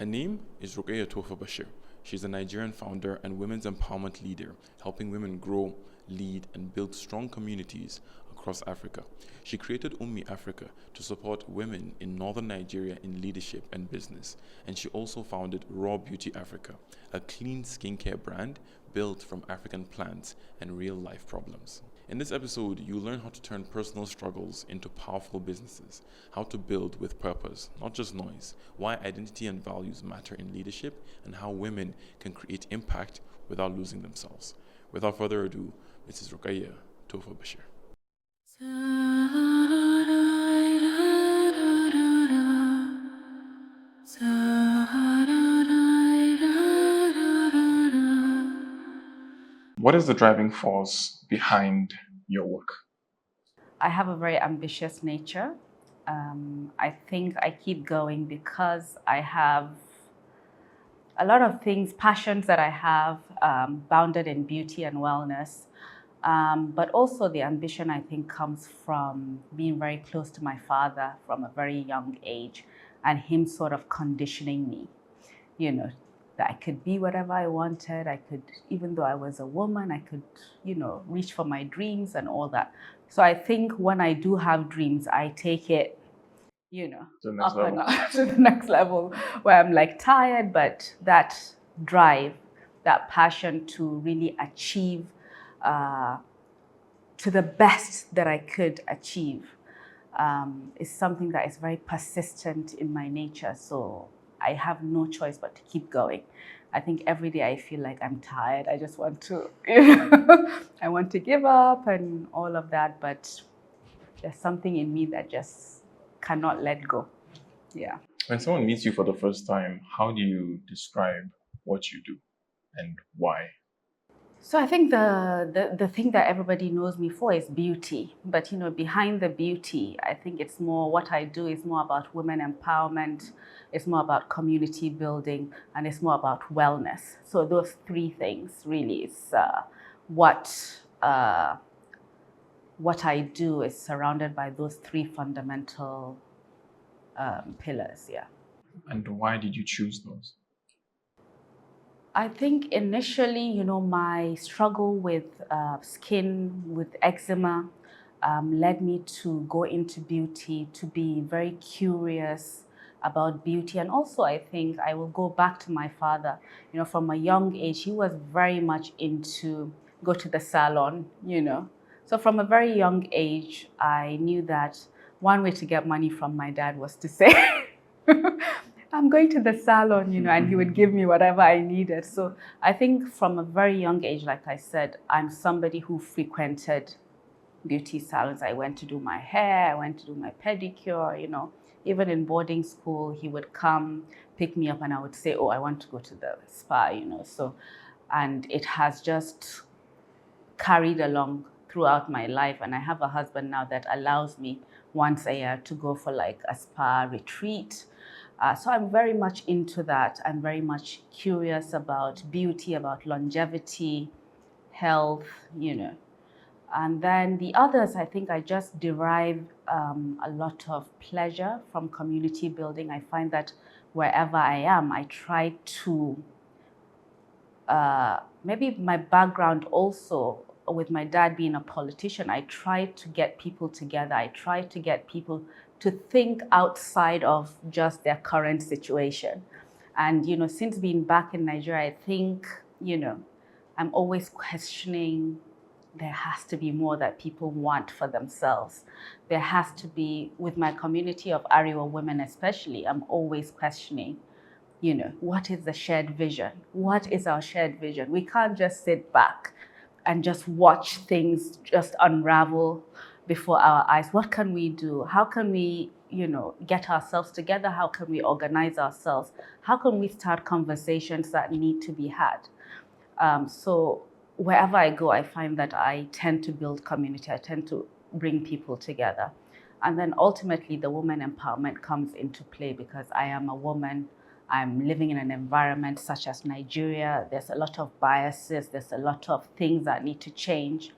Her name is Ruqayya Tofa-Basheer. She's a Nigerian founder and women's empowerment leader, helping women grow, lead, and build strong communities across Africa. She created Ummi Africa to support women in northern Nigeria in leadership and business. And she also founded R.A.W, a clean skincare brand built from African plants and real-life problems. In this episode, you'll learn how to turn personal struggles into powerful businesses, how to build with purpose, not just noise, why identity and values matter in leadership, and how women can create impact without losing themselves. Without further ado, Mrs. Ruqayya Tofa-Basheer. What is the driving force behind your work? I have a very ambitious nature. I think I keep going because I have a lot of things, passions that I have bounded in beauty and wellness. But also the ambition, I think, comes from being very close to my father from a very young age and him sort of conditioning me, that I could be whatever I wanted. I could, even though I was a woman, I could, reach for my dreams and all that. So I think when I do have dreams, I take it, up and up to the next level where I'm like tired, but that drive, that passion to really achieve to the best that I could achieve is something that is very persistent in my nature. So I have no choice but to keep going. I think every day I feel like I'm tired. I just want to, I want to give up and all of that. But there's something in me that just cannot let go. Yeah. When someone meets you for the first time, how do you describe what you do and why? So I think the thing that everybody knows me for is beauty. But, behind the beauty, I think it's more what I do is more about women empowerment. It's more about community building, and it's more about wellness. So those three things really is what I do is surrounded by those three fundamental pillars. Yeah. And why did you choose those? I think initially, my struggle with skin, with eczema, led me to go into beauty, to be very curious about beauty. And also, I think I will go back to my father. From a young age, he was very much into go to the salon, So from a very young age, I knew that one way to get money from my dad was to say, I'm going to the salon, and he would give me whatever I needed. So I think from a very young age, like I said, I'm somebody who frequented beauty salons. I went to do my hair, I went to do my pedicure, Even in boarding school, he would come pick me up and I would say, oh, I want to go to the spa, So, and it has just carried along throughout my life. And I have a husband now that allows me once a year to go for like a spa retreat. So I'm very much into that. I'm very much curious about beauty, about longevity, health, And then the others, I think I just derive a lot of pleasure from community building. I find that wherever I am, I try to, maybe my background also, with my dad being a politician, I try to get people together. I try to get people to think outside of just their current situation. And, since being back in Nigeria, I think, I'm always questioning, there has to be more that people want for themselves. There has to be, with my community of Arewa women especially, I'm always questioning, what is the shared vision? What is our shared vision? We can't just sit back and just watch things just unravel before our eyes. What can we do? How can we, get ourselves together? How can we organize ourselves? How can we start conversations that need to be had? So wherever I go, I find that I tend to build community. I tend to bring people together. And then ultimately, the woman empowerment comes into play because I am a woman. I'm living in an environment such as Nigeria. There's a lot of biases. There's a lot of things that need to change.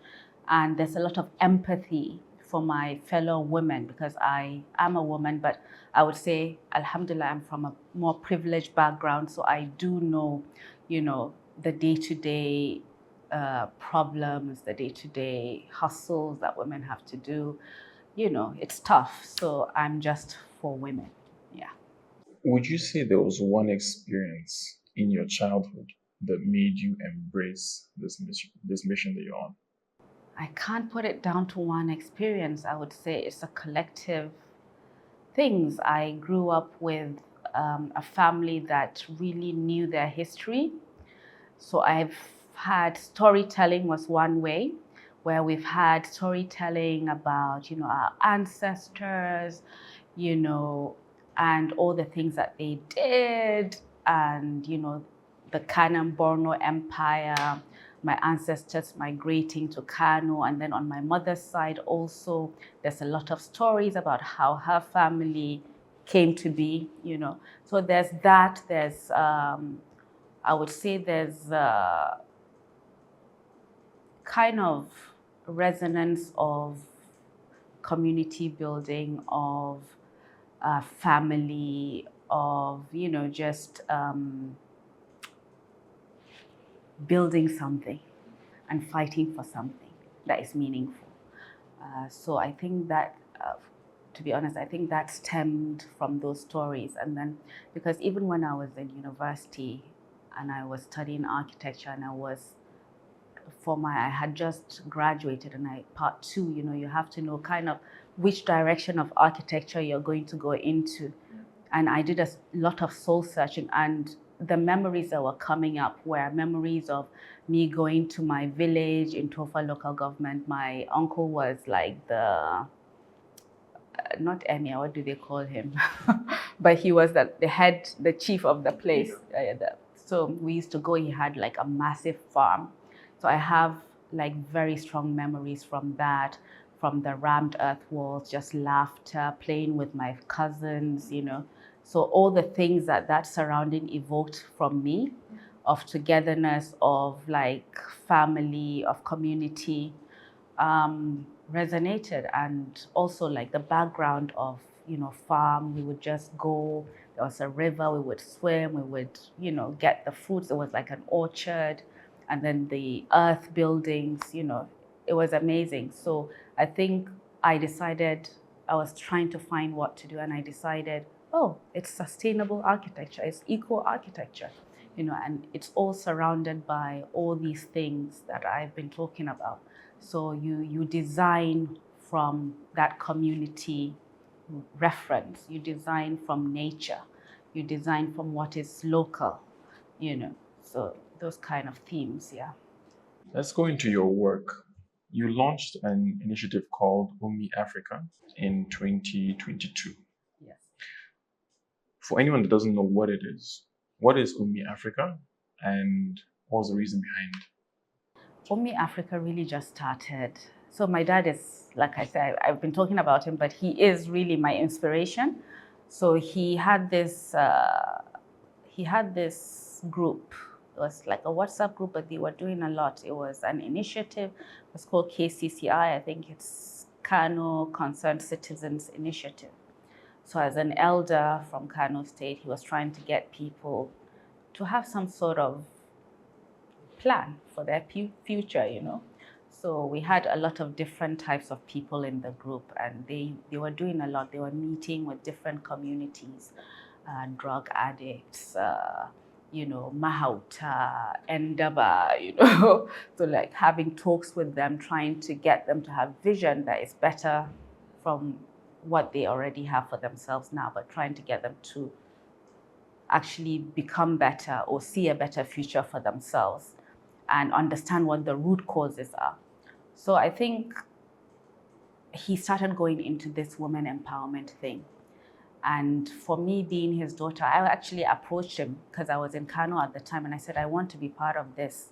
And there's a lot of empathy for my fellow women, because I am a woman, but I would say, alhamdulillah, I'm from a more privileged background, so I do know, the day-to-day problems, the day-to-day hustles that women have to do. It's tough. So I'm just for women. Yeah. Would you say there was one experience in your childhood that made you embrace this mission that you're on? I can't put it down to one experience. I would say it's a collective things. I grew up with a family that really knew their history. So I've had storytelling was one way, where we've had storytelling about, our ancestors, you know, and all the things that they did, and, the Kano Borno Empire, my ancestors migrating to Kano, and then on my mother's side also, there's a lot of stories about how her family came to be, So there's that, there's, I would say there's a kind of resonance of community building, of family, of, just building something and fighting for something that is meaningful. So I think that, to be honest, I think that stemmed from those stories. And then, because even when I was in university and I was studying architecture, and I had just graduated, and part two, you have to know kind of which direction of architecture you're going to go into. And I did a lot of soul searching, and the memories that were coming up were memories of me going to my village in Tofa local government. My uncle was like not emir, what do they call him? But he was the chief of the place. So we used to go, he had like a massive farm. So I have like very strong memories from that, from the rammed earth walls, just laughter, playing with my cousins, So all the things that surrounding evoked from me, of togetherness, of like family, of community, resonated. And also like the background of, farm, we would just go, there was a river, we would swim, we would, get the fruits. It was like an orchard, and then the earth buildings, it was amazing. So I think I was trying to find what to do, and I decided, oh, it's sustainable architecture, it's eco architecture, and it's all surrounded by all these things that I've been talking about. So you design from that community reference, you design from nature, you design from what is local, So those kind of themes, yeah. Let's go into your work. You launched an initiative called Ummi Africa in 2022. Yes. For anyone that doesn't know what it is, what is Ummi Africa and what was the reason behind it? Ummi Africa really just started. So my dad is, like I said, I've been talking about him, but he is really my inspiration. So he had this group. It was like a WhatsApp group, but they were doing a lot. It was an initiative. It was called KCCI. I think it's Kano Concerned Citizens Initiative. So as an elder from Kano State, he was trying to get people to have some sort of plan for their future, So we had a lot of different types of people in the group, and they were doing a lot. They were meeting with different communities, drug addicts, Mahauta, Endaba, So like having talks with them, trying to get them to have vision that is better from what they already have for themselves now, but trying to get them to actually become better or see a better future for themselves and understand what the root causes are. So I think he started going into this women empowerment thing. And for me, being his daughter, I actually approached him because I was in Kano at the time, and I said, I want to be part of this,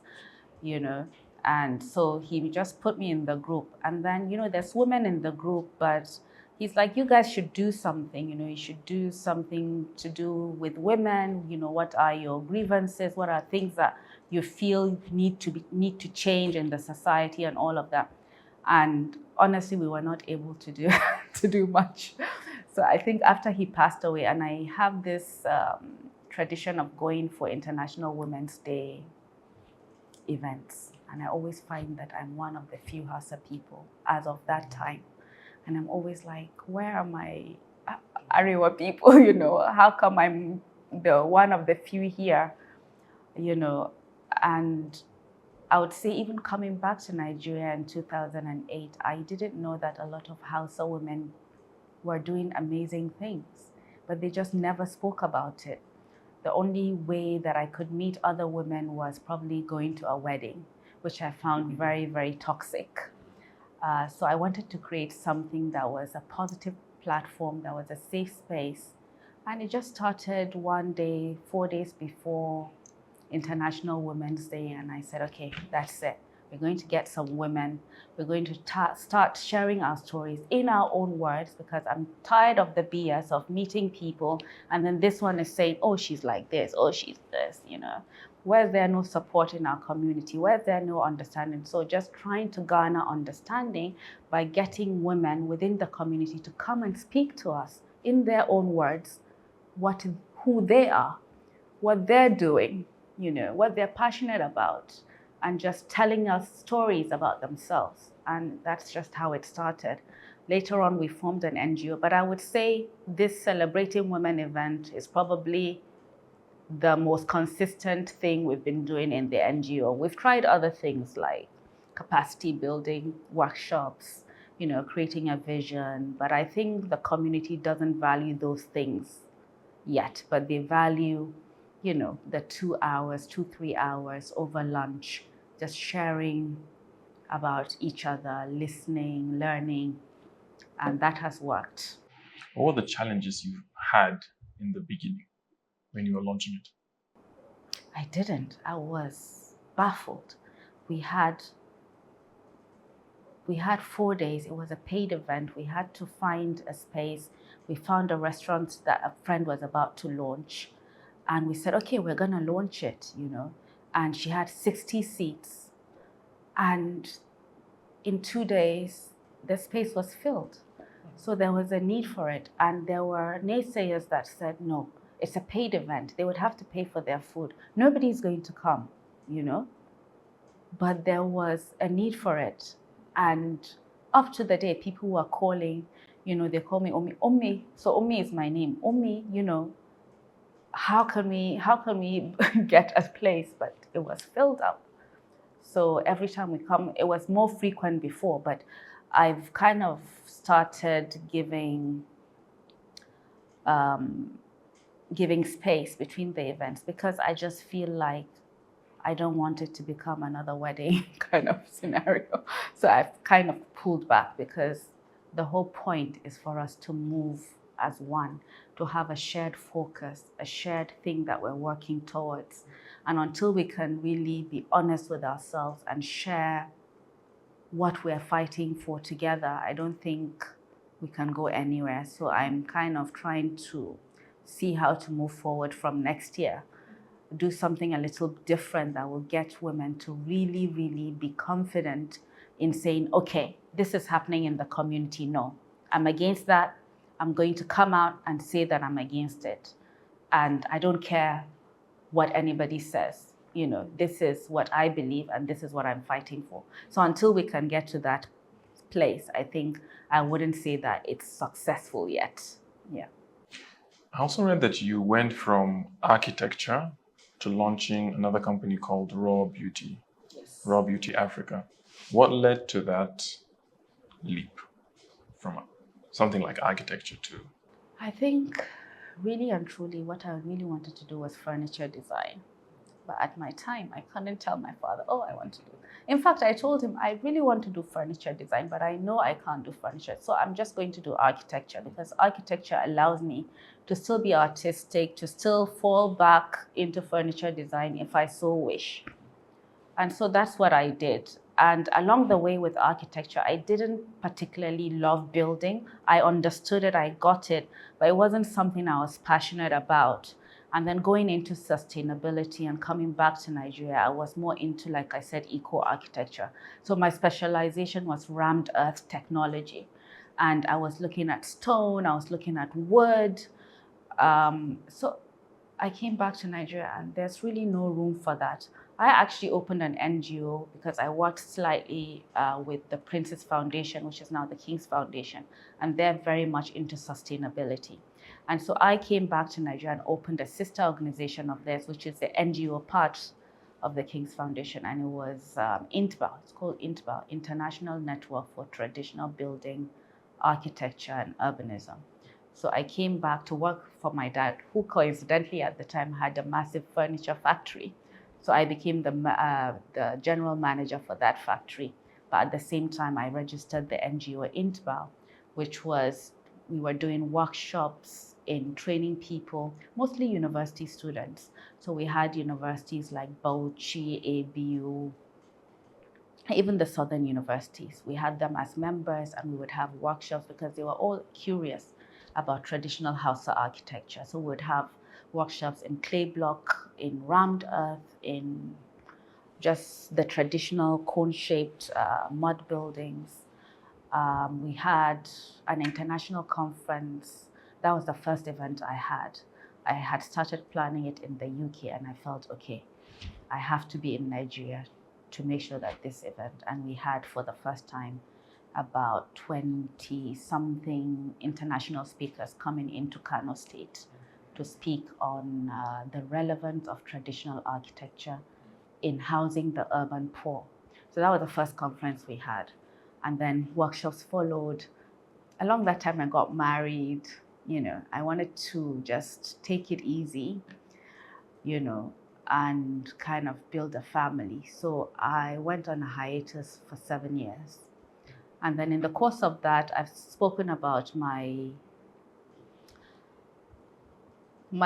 And so he just put me in the group. And then, there's women in the group, but he's like, you guys should do something, you should do something to do with women. What are your grievances? What are things that you feel need to change in the society and all of that? And honestly, we were not able to do to do much. So I think after he passed away, and I have this tradition of going for International Women's Day events, and I always find that I'm one of the few Hausa people as of that time, and I'm always like, where are my Arewa people? How come I'm the one of the few here? And I would say even coming back to Nigeria in 2008, I didn't know that a lot of Hausa women were doing amazing things, but they just never spoke about it. The only way that I could meet other women was probably going to a wedding, which I found very, very toxic. So I wanted to create something that was a positive platform, that was a safe space. And it just started one day, 4 days before International Women's Day, and I said, okay, that's it. We're going to get some women. We're going to start sharing our stories in our own words, because I'm tired of the BS of meeting people and then this one is saying, oh, she's like this, oh, she's this, Where's there no support in our community? Where's there no understanding? So just trying to garner understanding by getting women within the community to come and speak to us in their own words, who they are, what they're doing, what they're passionate about, and just telling us stories about themselves. And that's just how it started. Later on, we formed an NGO, but I would say this Celebrating Women event is probably the most consistent thing we've been doing in the NGO. We've tried other things like capacity building, workshops, creating a vision, but I think the community doesn't value those things yet, but they value the 2 hours, 3 hours over lunch, just sharing about each other, listening, learning, and that has worked. What were the challenges you had in the beginning when you were launching it? I didn't. I was baffled. We had 4 days. It was a paid event. We had to find a space. We found a restaurant that a friend was about to launch. And we said, okay, we're going to launch it, And she had 60 seats. And in 2 days, the space was filled. So there was a need for it. And there were naysayers that said, no, it's a paid event. They would have to pay for their food. Nobody's going to come, But there was a need for it. And up to the day, people were calling, they call me Ummi. Ummi, so Ummi is my name. Ummi, how can we get a place? But it was filled up. So every time we come, it was more frequent before, but I've kind of started giving space between the events, because I just feel like I don't want it to become another wedding kind of scenario. So I've kind of pulled back, because the whole point is for us to move as one, to have a shared focus, a shared thing that we're working towards. And until we can really be honest with ourselves and share what we're fighting for together, I don't think we can go anywhere. So I'm kind of trying to see how to move forward from next year, do something a little different that will get women to really, really be confident in saying, okay, this is happening in the community. No, I'm against that. I'm going to come out and say that I'm against it. And I don't care what anybody says. This is what I believe and this is what I'm fighting for. So until we can get to that place, I think I wouldn't say that it's successful yet. Yeah. I also read that you went from architecture to launching another company called R.A.W Beauty Africa. What led to that leap from something like architecture to? I think really and truly what I really wanted to do was furniture design. But at my time, I couldn't tell my father, oh, I want to do. In fact, I told him, I really want to do furniture design, but I know I can't do furniture. So I'm just going to do architecture, because architecture allows me to still be artistic, to still fall back into furniture design if I so wish. And so that's what I did. And along the way with architecture, I didn't particularly love building. I understood it, I got it, but it wasn't something I was passionate about. And then going into sustainability and coming back to Nigeria, I was more into, like I said, eco-architecture. So my specialization was rammed earth technology. And I was looking at stone, I was looking at wood. So I came back to Nigeria and there's really no room for that. I actually opened an NGO because I worked slightly with the Princess Foundation, which is now the King's Foundation, and they're very much into sustainability. And so I came back to Nigeria and opened a sister organization of theirs, which is the NGO part of the King's Foundation, and it was INTBA. It's called INTBA, International Network for Traditional Building, Architecture and Urbanism. So I came back to work for my dad, who coincidentally at the time had a massive furniture factory. So I became the general manager for that factory. But at the same time, I registered the NGO INTBA, which was, we were doing workshops in training people, mostly university students. So we had universities like Bauchi, ABU, even the southern universities. We had them as members and we would have workshops because they were all curious about traditional Hausa architecture. So we would have workshops in clay block, in rammed earth, in just the traditional cone-shaped mud buildings. We had an international conference. That was the first event I had. I had started planning it in the UK and I felt, okay, I have to be in Nigeria to make sure that this event, and we had for the first time about 20 something international speakers coming into Kano State to speak on the relevance of traditional architecture in housing the urban poor. So that was the first conference we had. And then workshops followed. Along that time I got married. I wanted to just take it easy, and kind of build a family. So I went on a hiatus for 7 years. And then in the course of that, I've spoken about my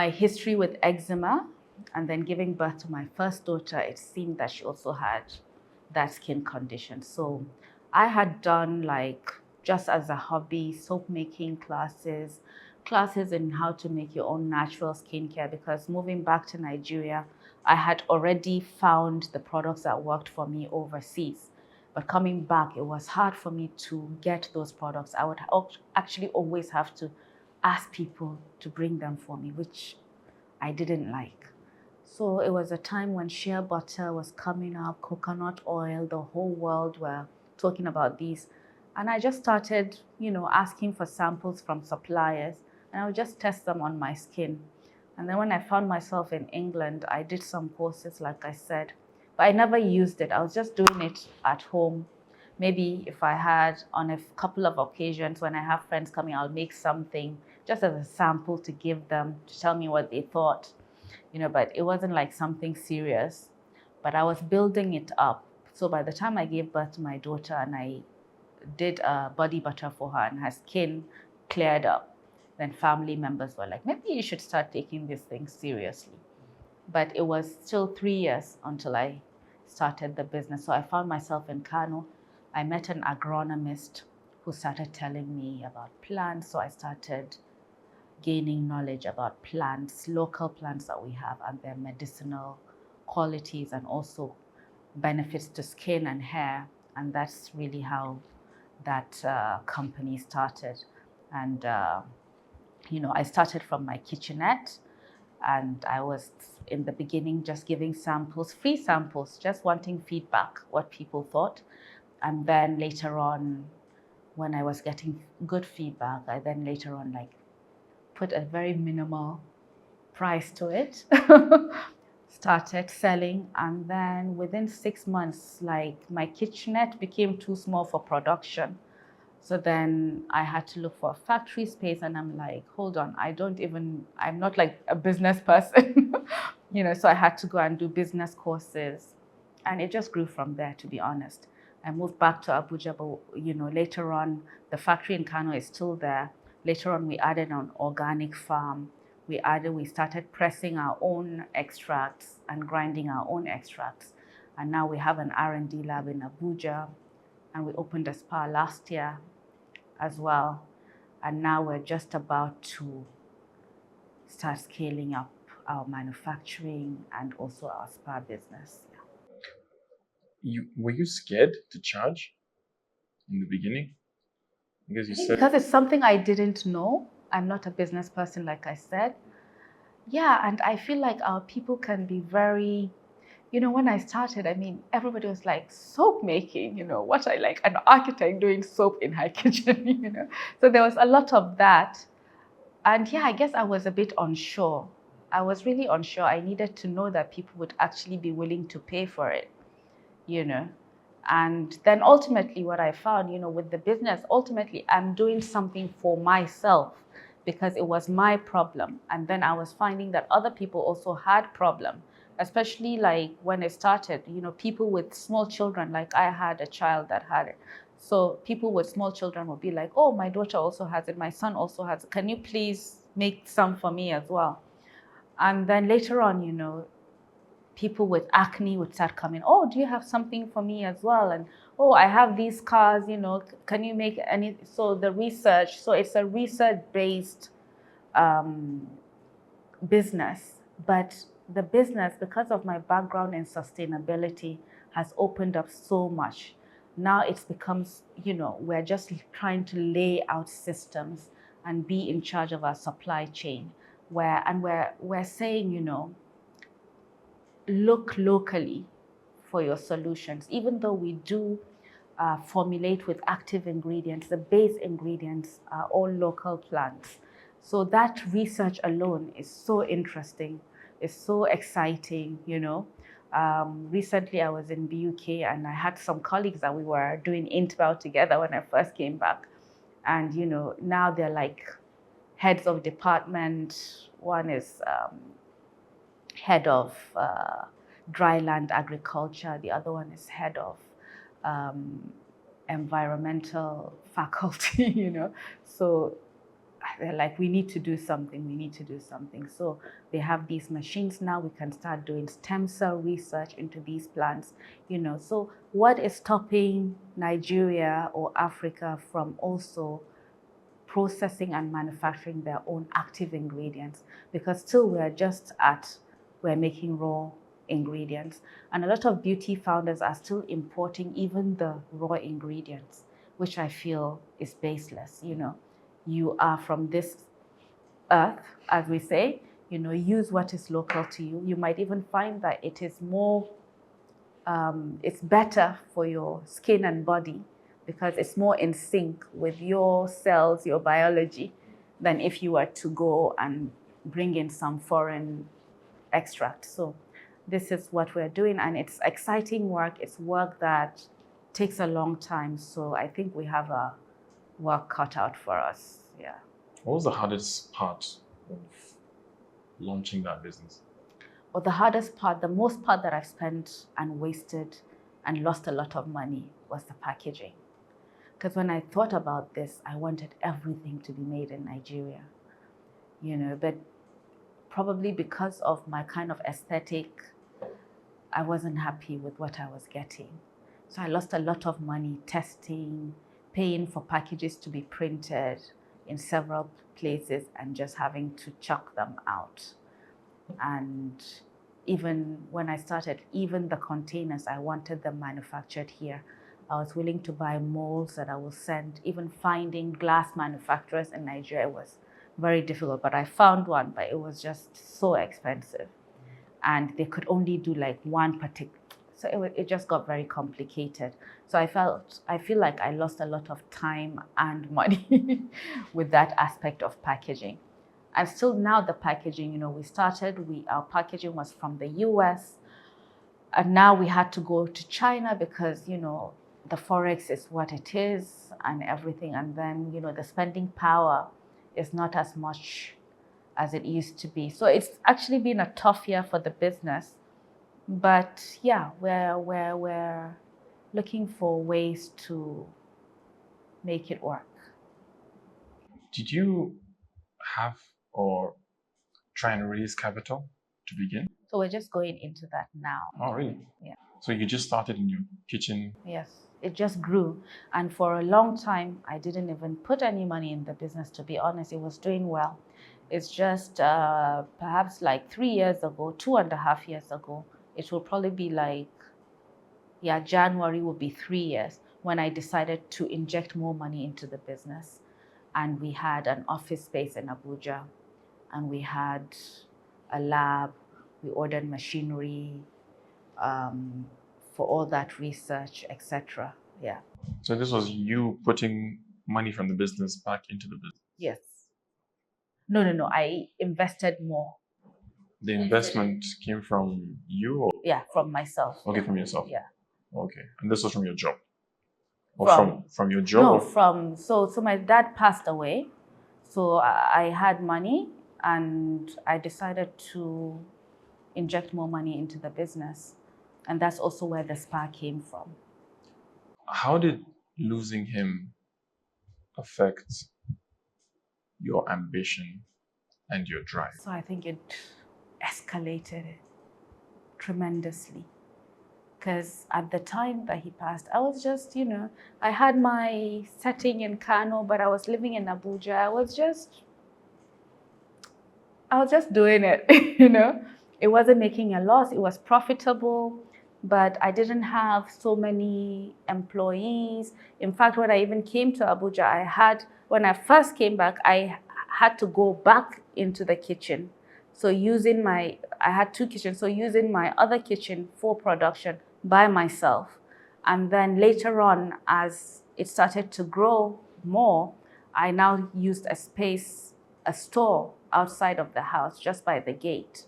history with eczema, and then giving birth to my first daughter, it seemed that she also had that skin condition. So I had done, like, just as a hobby, soap making classes in how to make your own natural skincare, because moving back to Nigeria, I had already found the products that worked for me overseas. But coming back, it was hard for me to get those products. I would actually always have to ask people to bring them for me, which I didn't like. So it was a time when shea butter was coming up, coconut oil, the whole world were talking about these. And I just started, asking for samples from suppliers, and I would just test them on my skin. And then when I found myself in England, I did some courses, like I said, but I never used it. I was just doing it at home. Maybe if I had, on a couple of occasions when I have friends coming, I'll make something just as a sample to give them, to tell me what they thought, but it wasn't like something serious. But I was building it up. So by the time I gave birth to my daughter and I did a body butter for her and her skin cleared up, then family members were like, maybe you should start taking this thing seriously. But it was still 3 years until I started the business. So I found myself in Kano. I met an agronomist who started telling me about plants. So I started gaining knowledge about plants, local plants that we have, and their medicinal qualities and also benefits to skin and hair. And that's really how that company started. And I started from my kitchenette, and I was in the beginning just giving samples, free samples, just wanting feedback, what people thought. And then later on, when I was getting good feedback, I then later on put a very minimal price to it, started selling. And then within 6 months, my kitchenette became too small for production. So then I had to look for a factory space, and I'm like, hold on, I'm not like a business person, so I had to go and do business courses. And it just grew from there, to be honest. I moved back to Abuja, but later on, the factory in Kano is still there. Later on, we added an organic farm. We started pressing our own extracts and grinding our own extracts. And now we have an R&D lab in Abuja, and we opened a spa last year as well. And now we're just about to start scaling up our manufacturing and also our spa business. Were you scared to charge in the beginning? Because you said Because it's something I didn't know. I'm not a business person, like I said. Yeah, and I feel like our people can be very, when I started, I mean, everybody was like, soap making, what I like, an architect doing soap in her kitchen. So there was a lot of that. And yeah, I guess I was a bit unsure. I was really unsure. I needed to know that people would actually be willing to pay for it, you know. And then ultimately what I found, with the business, ultimately I'm doing something for myself because it was my problem. And then I was finding that other people also had problem, especially like when it started, people with small children, like I had a child that had it. So people with small children would be like, oh, my daughter also has it, my son also has it. Can you please make some for me as well? And then later on, people with acne would start coming, oh, do you have something for me as well? And, oh, I have these scars, can you make any? So the research, so it's a research-based business, but the business, because of my background in sustainability, has opened up so much. Now it's becomes, we're just trying to lay out systems and be in charge of our supply chain, we're saying, look locally for your solutions. Even though we do formulate with active ingredients, the base ingredients are all local plants. So that research alone is so interesting, it's so exciting, Recently I was in the UK and I had some colleagues that we were doing Intbel together when I first came back. And, now they're like heads of department. One is head of dryland agriculture. The other one is head of environmental faculty, So they're like, we need to do something, we need to do something. So they have these machines now, we can start doing stem cell research into these plants, So what is stopping Nigeria or Africa from also processing and manufacturing their own active ingredients? Because still we're making raw ingredients. And a lot of beauty founders are still importing even the raw ingredients, which I feel is baseless. You are from this earth, as we say, use what is local to you. You might even find that it is more, it's better for your skin and body because it's more in sync with your cells, your biology, than if you were to go and bring in some foreign extract. So this is what we're doing, and it's exciting work. It's work that takes a long time. So I think we have a work cut out for us. Yeah. what was the hardest part of launching that business? Or the hardest part, the most part that I've spent and wasted and lost a lot of money was the packaging. Because when I thought about this, I wanted everything to be made in Nigeria, but probably because of my kind of aesthetic, I wasn't happy with what I was getting. So I lost a lot of money testing, paying for packages to be printed in several places and just having to chuck them out. And even when I started, even the containers, I wanted them manufactured here. I was willing to buy molds that I will send. Even finding glass manufacturers in Nigeria was very difficult, but I found one, but it was just so expensive. And they could only do like one particular, so it just got very complicated. So I feel like I lost a lot of time and money with that aspect of packaging. And still now the packaging, our packaging was from the US, and now we had to go to China because, the Forex is what it is and everything. And then, the spending power is not as much as it used to be. So it's actually been a tough year for the business. But yeah, we're looking for ways to make it work. Did you have or try and raise capital to begin? So we're just going into that now. Oh, really? Yeah. So you just started in your kitchen? Yes, it just grew. And for a long time, I didn't even put any money in the business, to be honest. It was doing well. It's just perhaps like 3 years ago, 2.5 years ago. It will probably be like, yeah, January will be 3 years when I decided to inject more money into the business. And we had an office space in Abuja, and we had a lab. We ordered machinery for all that research, etc. Yeah. So this was you putting money from the business back into the business. Yes. No. I invested more. The investment came from you, or Yeah, from myself. okay, from yourself. Yeah. Okay, and this was from your job, or From from your job. No, Or from so my dad passed away, so I had money, and I decided to inject more money into the business, and that's also where the spa came from. how did losing him affect your ambition and your drive? So I think it escalated tremendously. Because at the time that he passed, I was just, I had my setting in Kano, but I was living in Abuja. I was just doing it, It wasn't making a loss. It was profitable, but I didn't have so many employees. In fact, when I even came to Abuja, when I first came back, I had to go back into the kitchen. So I had 2 kitchens, so using my other kitchen for production by myself. And then later on, as it started to grow more, I now used a store outside of the house, just by the gate,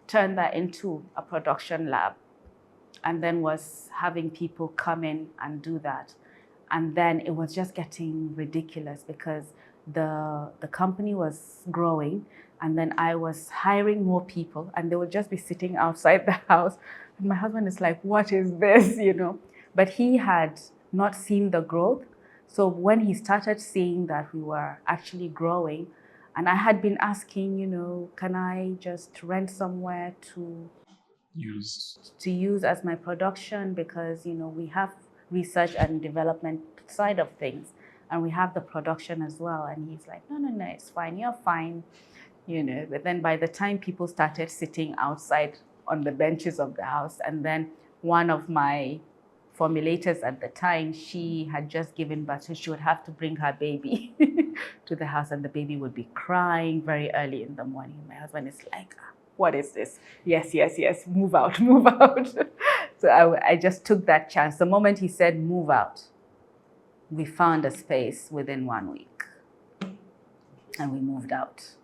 turned that into a production lab, and then was having people come in and do that. And then it was just getting ridiculous because the company was growing, and then I was hiring more people, and they would just be sitting outside the house. And my husband is like, what is this, But he had not seen the growth. So when he started seeing that we were actually growing, and I had been asking, can I just rent somewhere to use as my production, because we have research and development side of things, and we have the production as well. And he's like, no, it's fine, you're fine, But then by the time people started sitting outside on the benches of the house, and then one of my formulators at the time, she had just given birth, so she would have to bring her baby to the house, and the baby would be crying very early in the morning. My husband is like, what is this? Yes, move out, move out. So I just took that chance. The moment he said move out, we found a space within 1 week, and we moved out,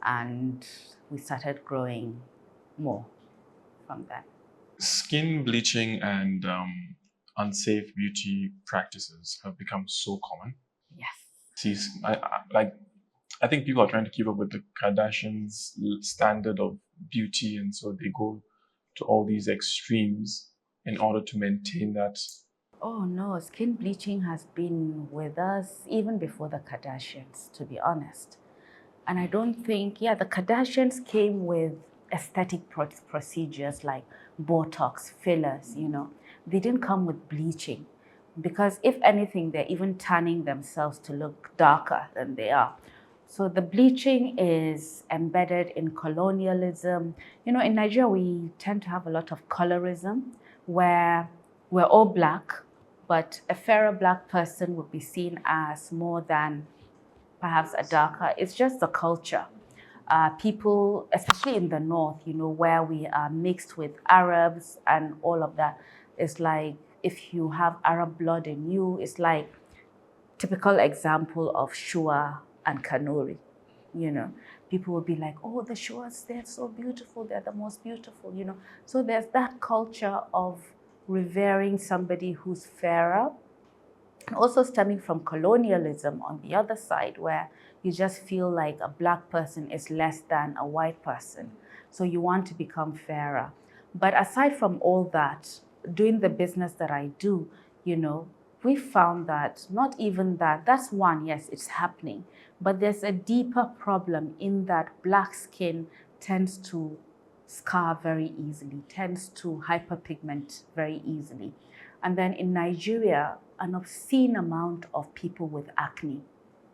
and we started growing more from that. Skin bleaching and unsafe beauty practices have become so common. Yes. See, I think people are trying to keep up with the Kardashians' standard of beauty, and so they go to all these extremes in order to maintain that. Oh no, skin bleaching has been with us even before the Kardashians, to be honest. And I don't think, the Kardashians came with aesthetic procedures like Botox, fillers, They didn't come with bleaching, because if anything, they're even tanning themselves to look darker than they are. So the bleaching is embedded in colonialism. In Nigeria, we tend to have a lot of colorism, where we're all black, but a fairer black person would be seen as more than perhaps a darker. It's just the culture. People, especially in the north, where we are mixed with Arabs and all of that, it's like if you have Arab blood in you, it's like typical example of Shua and Kanuri. People will be like, oh, the Shuas, they're so beautiful, they're the most beautiful, So there's that culture of revering somebody who's fairer, also stemming from colonialism on the other side, where you just feel like a black person is less than a white person. So you want to become fairer. But aside from all that, doing the business that I do, we found that not even that's one, yes, it's happening, but there's a deeper problem in that black skin tends to scar very easily, tends to hyperpigment very easily. And then in Nigeria, an obscene amount of people with acne,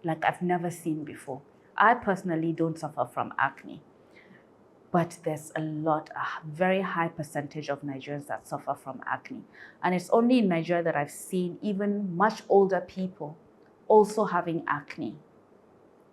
like I've never seen before. I personally don't suffer from acne, but there's a very high percentage of Nigerians that suffer from acne. And it's only in Nigeria that I've seen even much older people also having acne.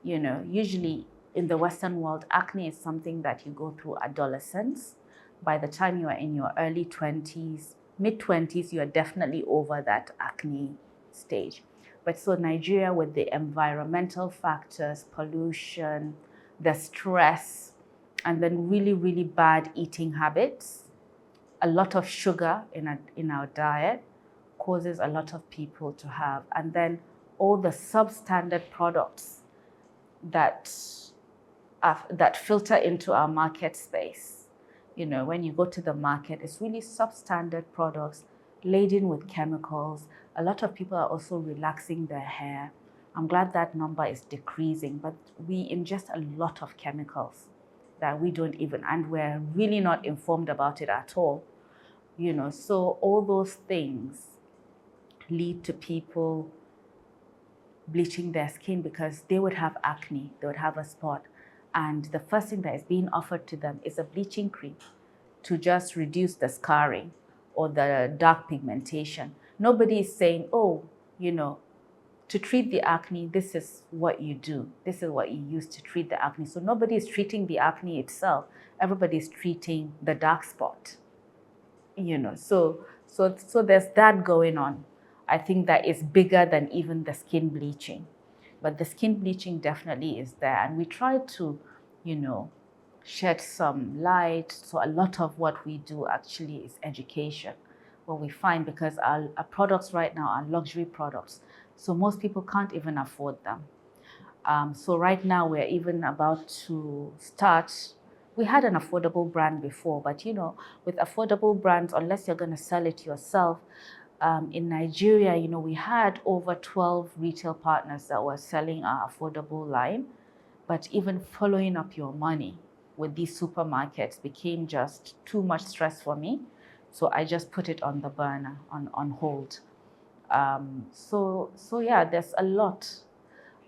You know, usually in the Western world, acne is something that you go through adolescence. By the time you are in your early 20s, mid 20s, you are definitely over that acne stage. But so Nigeria, with the environmental factors, pollution, the stress, and then really, really bad eating habits, a lot of sugar in our diet causes a lot of people to have. And then all the substandard products that that filter into our market space. You know, when you go to the market, it's really substandard products laden with chemicals. A lot of people are also relaxing their hair. I'm glad that number is decreasing, but we ingest a lot of chemicals that we don't even, and we're really not informed about it at all. You know, so all those things lead to people bleaching their skin because they would have acne, they would have a spot. And the first thing that is being offered to them is a bleaching cream to just reduce the scarring or the dark pigmentation. Nobody is saying, oh, you know, to treat the acne, this is what you do. This is what you use to treat the acne. So nobody is treating the acne itself. Everybody is treating the dark spot. You know, so there's that going on. I think that is bigger than even the skin bleaching. But the skin bleaching definitely is there. And we try to, you know, shed some light. So a lot of what we do actually is education. What we find, because our products right now are luxury products. So most people can't even afford them. So right now we're even about to start. We had an affordable brand before, but you know, with affordable brands, unless you're going to sell it yourself, in Nigeria, you know, we had over 12 retail partners that were selling our affordable line, but even following up your money with these supermarkets became just too much stress for me. So I just put it on the burner, on hold. So yeah, there's a lot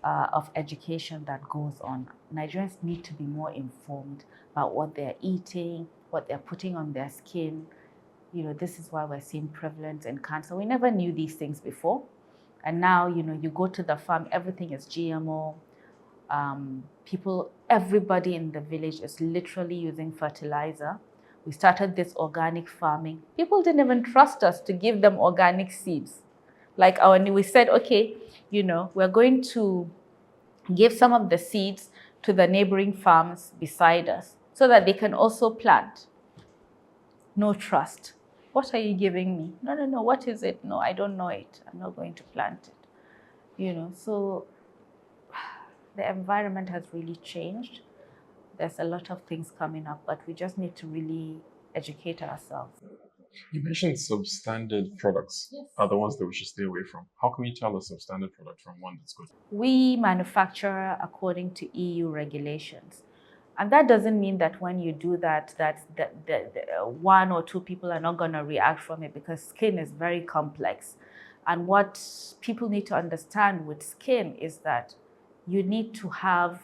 of education that goes on. Nigerians need to be more informed about what they're eating, what they're putting on their skin. You know, this is why we're seeing prevalence in cancer. We never knew these things before. And now, you know, you go to the farm, everything is GMO. Everybody in the village is literally using fertilizer. We started this organic farming. People didn't even trust us to give them organic seeds. Like we said, okay, you know, we're going to give some of the seeds to the neighboring farms beside us so that they can also plant. No trust. What are you giving me? No, what is it? No, I don't know it. I'm not going to plant it. You know, so the environment has really changed. There's a lot of things coming up, but we just need to really educate ourselves. You mentioned substandard products are the ones that we should stay away from. How can we tell a substandard product from one that's good? We manufacture according to EU regulations. And that doesn't mean that when you do that, one or two people are not going to react from it, because skin is very complex. And what people need to understand with skin is that you need to have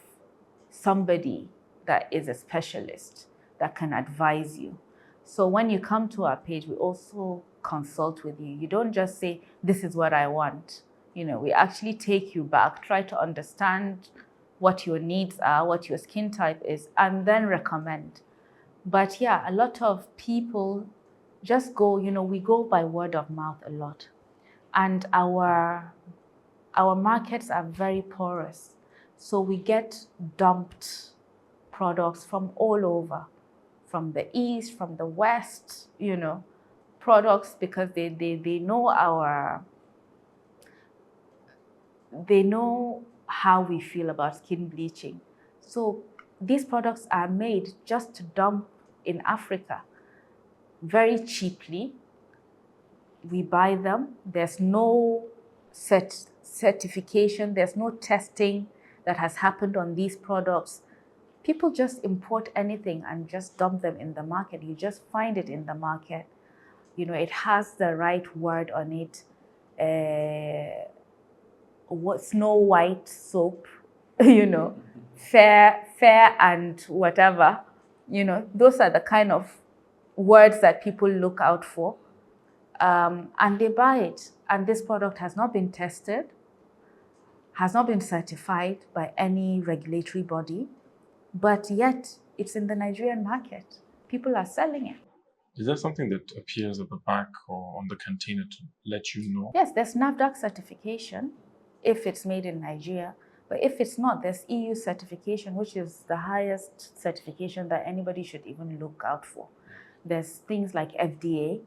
somebody that is a specialist that can advise you. So when you come to our page, we also consult with you. You don't just say, this is what I want. You know, we actually take you back, try to understand what your needs are, what your skin type is, and then recommend. But yeah, a lot of people just go, you know, we go by word of mouth a lot. And our markets are very porous. So we get dumped products from all over, from the east, from the west, you know, products, because they know they know how we feel about skin bleaching. So these products are made just to dump in Africa very cheaply. We buy them. There's no certification. There's no testing that has happened on these products. People just import anything and just dump them in the market. You just find it in the market. You know, it has the right word on it. Snow White soap, you know, fair and whatever, those are the kind of words that people look out for, and they buy it. And this product has not been tested, has not been certified by any regulatory body, but yet it's in the Nigerian market. People are selling it. Is there something that appears at the back or on the container to let you know? Yes, there's NAFDAC certification if it's made in Nigeria. But if it's not, there's EU certification, which is the highest certification that anybody should even look out for. There's things like FDA.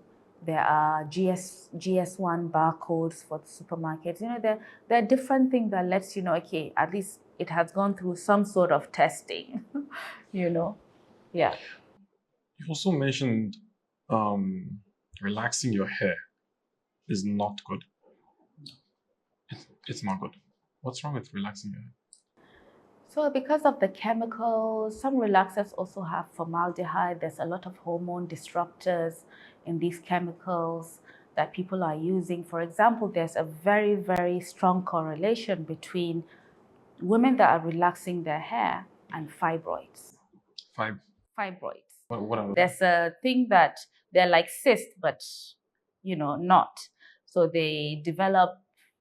There are GS1 barcodes for the supermarkets. There are different things that lets you know, okay, at least it has gone through some sort of testing, Yeah. You also mentioned relaxing your hair is not good. It's not good. What's wrong with relaxing your hair? So because of the chemicals, some relaxers also have formaldehyde. There's a lot of hormone disruptors in these chemicals that people are using. For example, there's a very, very strong correlation between women that are relaxing their hair and fibroids. Fibroids. What are There's a thing that they're like cysts, but not. So they develop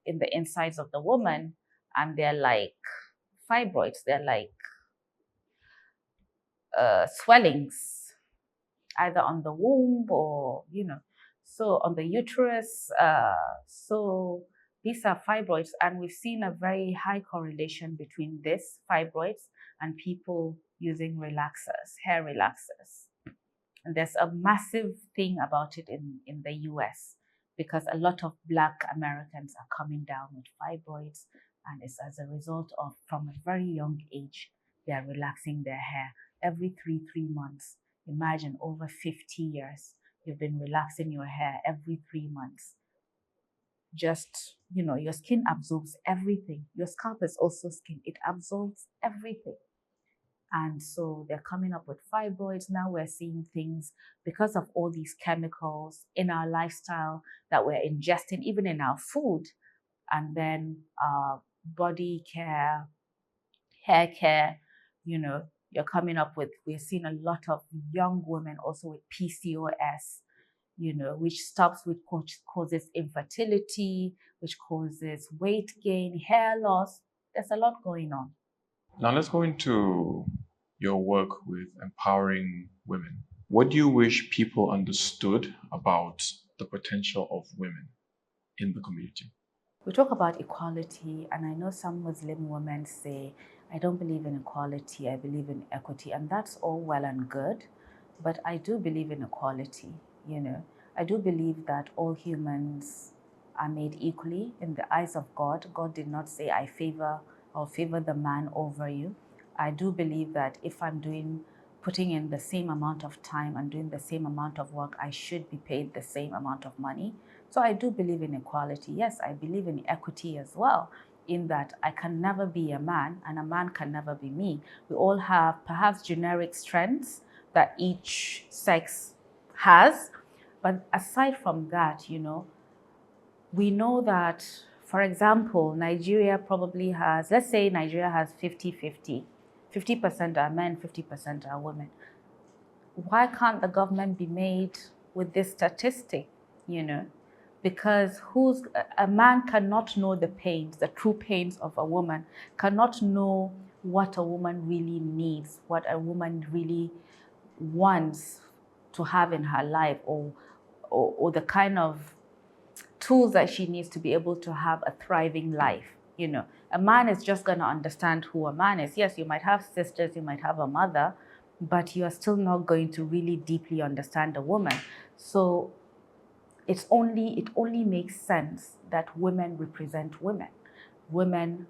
in the insides of the woman, and they're like fibroids. They're like swellings, either on the womb or so on the uterus. So these are fibroids, and we've seen a very high correlation between this fibroids and people using relaxers, hair relaxers. And there's a massive thing about it in the US, because a lot of Black Americans are coming down with fibroids, and it's as a result of, from a very young age, they are relaxing their hair every three months. Imagine over 50 years, you've been relaxing your hair every 3 months. Just, your skin absorbs everything. Your scalp is also skin. It absorbs everything. And so they're coming up with fibroids. Now we're seeing things because of all these chemicals in our lifestyle that we're ingesting, even in our food. And then body care, hair care, you're coming up with, we're seeing a lot of young women also with PCOS, which stops, which causes infertility, which causes weight gain, hair loss. There's a lot going on. Now let's go into your work with empowering women. What do you wish people understood about the potential of women in the community? We talk about equality, and I know some Muslim women say, I don't believe in equality, I believe in equity, and that's all well and good, but I do believe in equality, I do believe that all humans are made equally in the eyes of God. God did not say, I'll favor the man over you. I do believe that if I'm putting in the same amount of time and doing the same amount of work, I should be paid the same amount of money. So I do believe in equality. Yes, I believe in equity as well, in that I can never be a man and a man can never be me. We all have perhaps generic strengths that each sex has. But aside from that, we know that, for example, Nigeria probably has, let's say Nigeria has 50-50. 50% are men, 50% are women. Why can't the government be made with this statistic, Because a man cannot know the pains, the true pains of a woman, cannot know what a woman really needs, what a woman really wants to have in her life, or the kind of tools that she needs to be able to have a thriving life. A man is just going to understand who a man is. Yes, you might have sisters, you might have a mother, but you are still not going to really deeply understand a woman. So it only makes sense that women represent women. Women,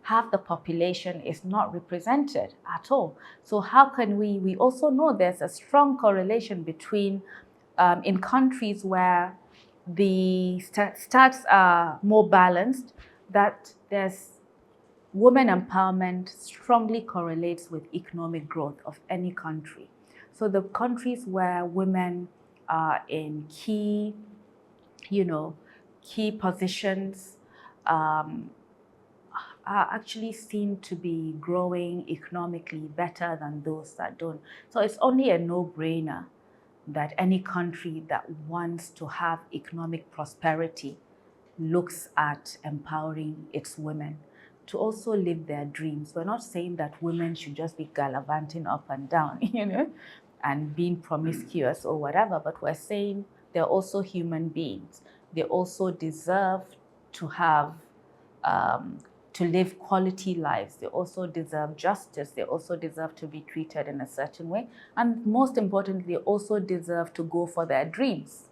half the population is not represented at all. So how can we also know there's a strong correlation between, in countries where the stats are more balanced, that there's women empowerment strongly correlates with economic growth of any country. So the countries where women are in key positions, are actually seen to be growing economically better than those that don't. So it's only a no-brainer that any country that wants to have economic prosperity looks at empowering its women to also live their dreams. We're not saying that women should just be gallivanting up and down, and being promiscuous or whatever, but we're saying they're also human beings. They also deserve to have to live quality lives. They also deserve justice. They also deserve to be treated in a certain way. And most importantly, they also deserve to go for their dreams.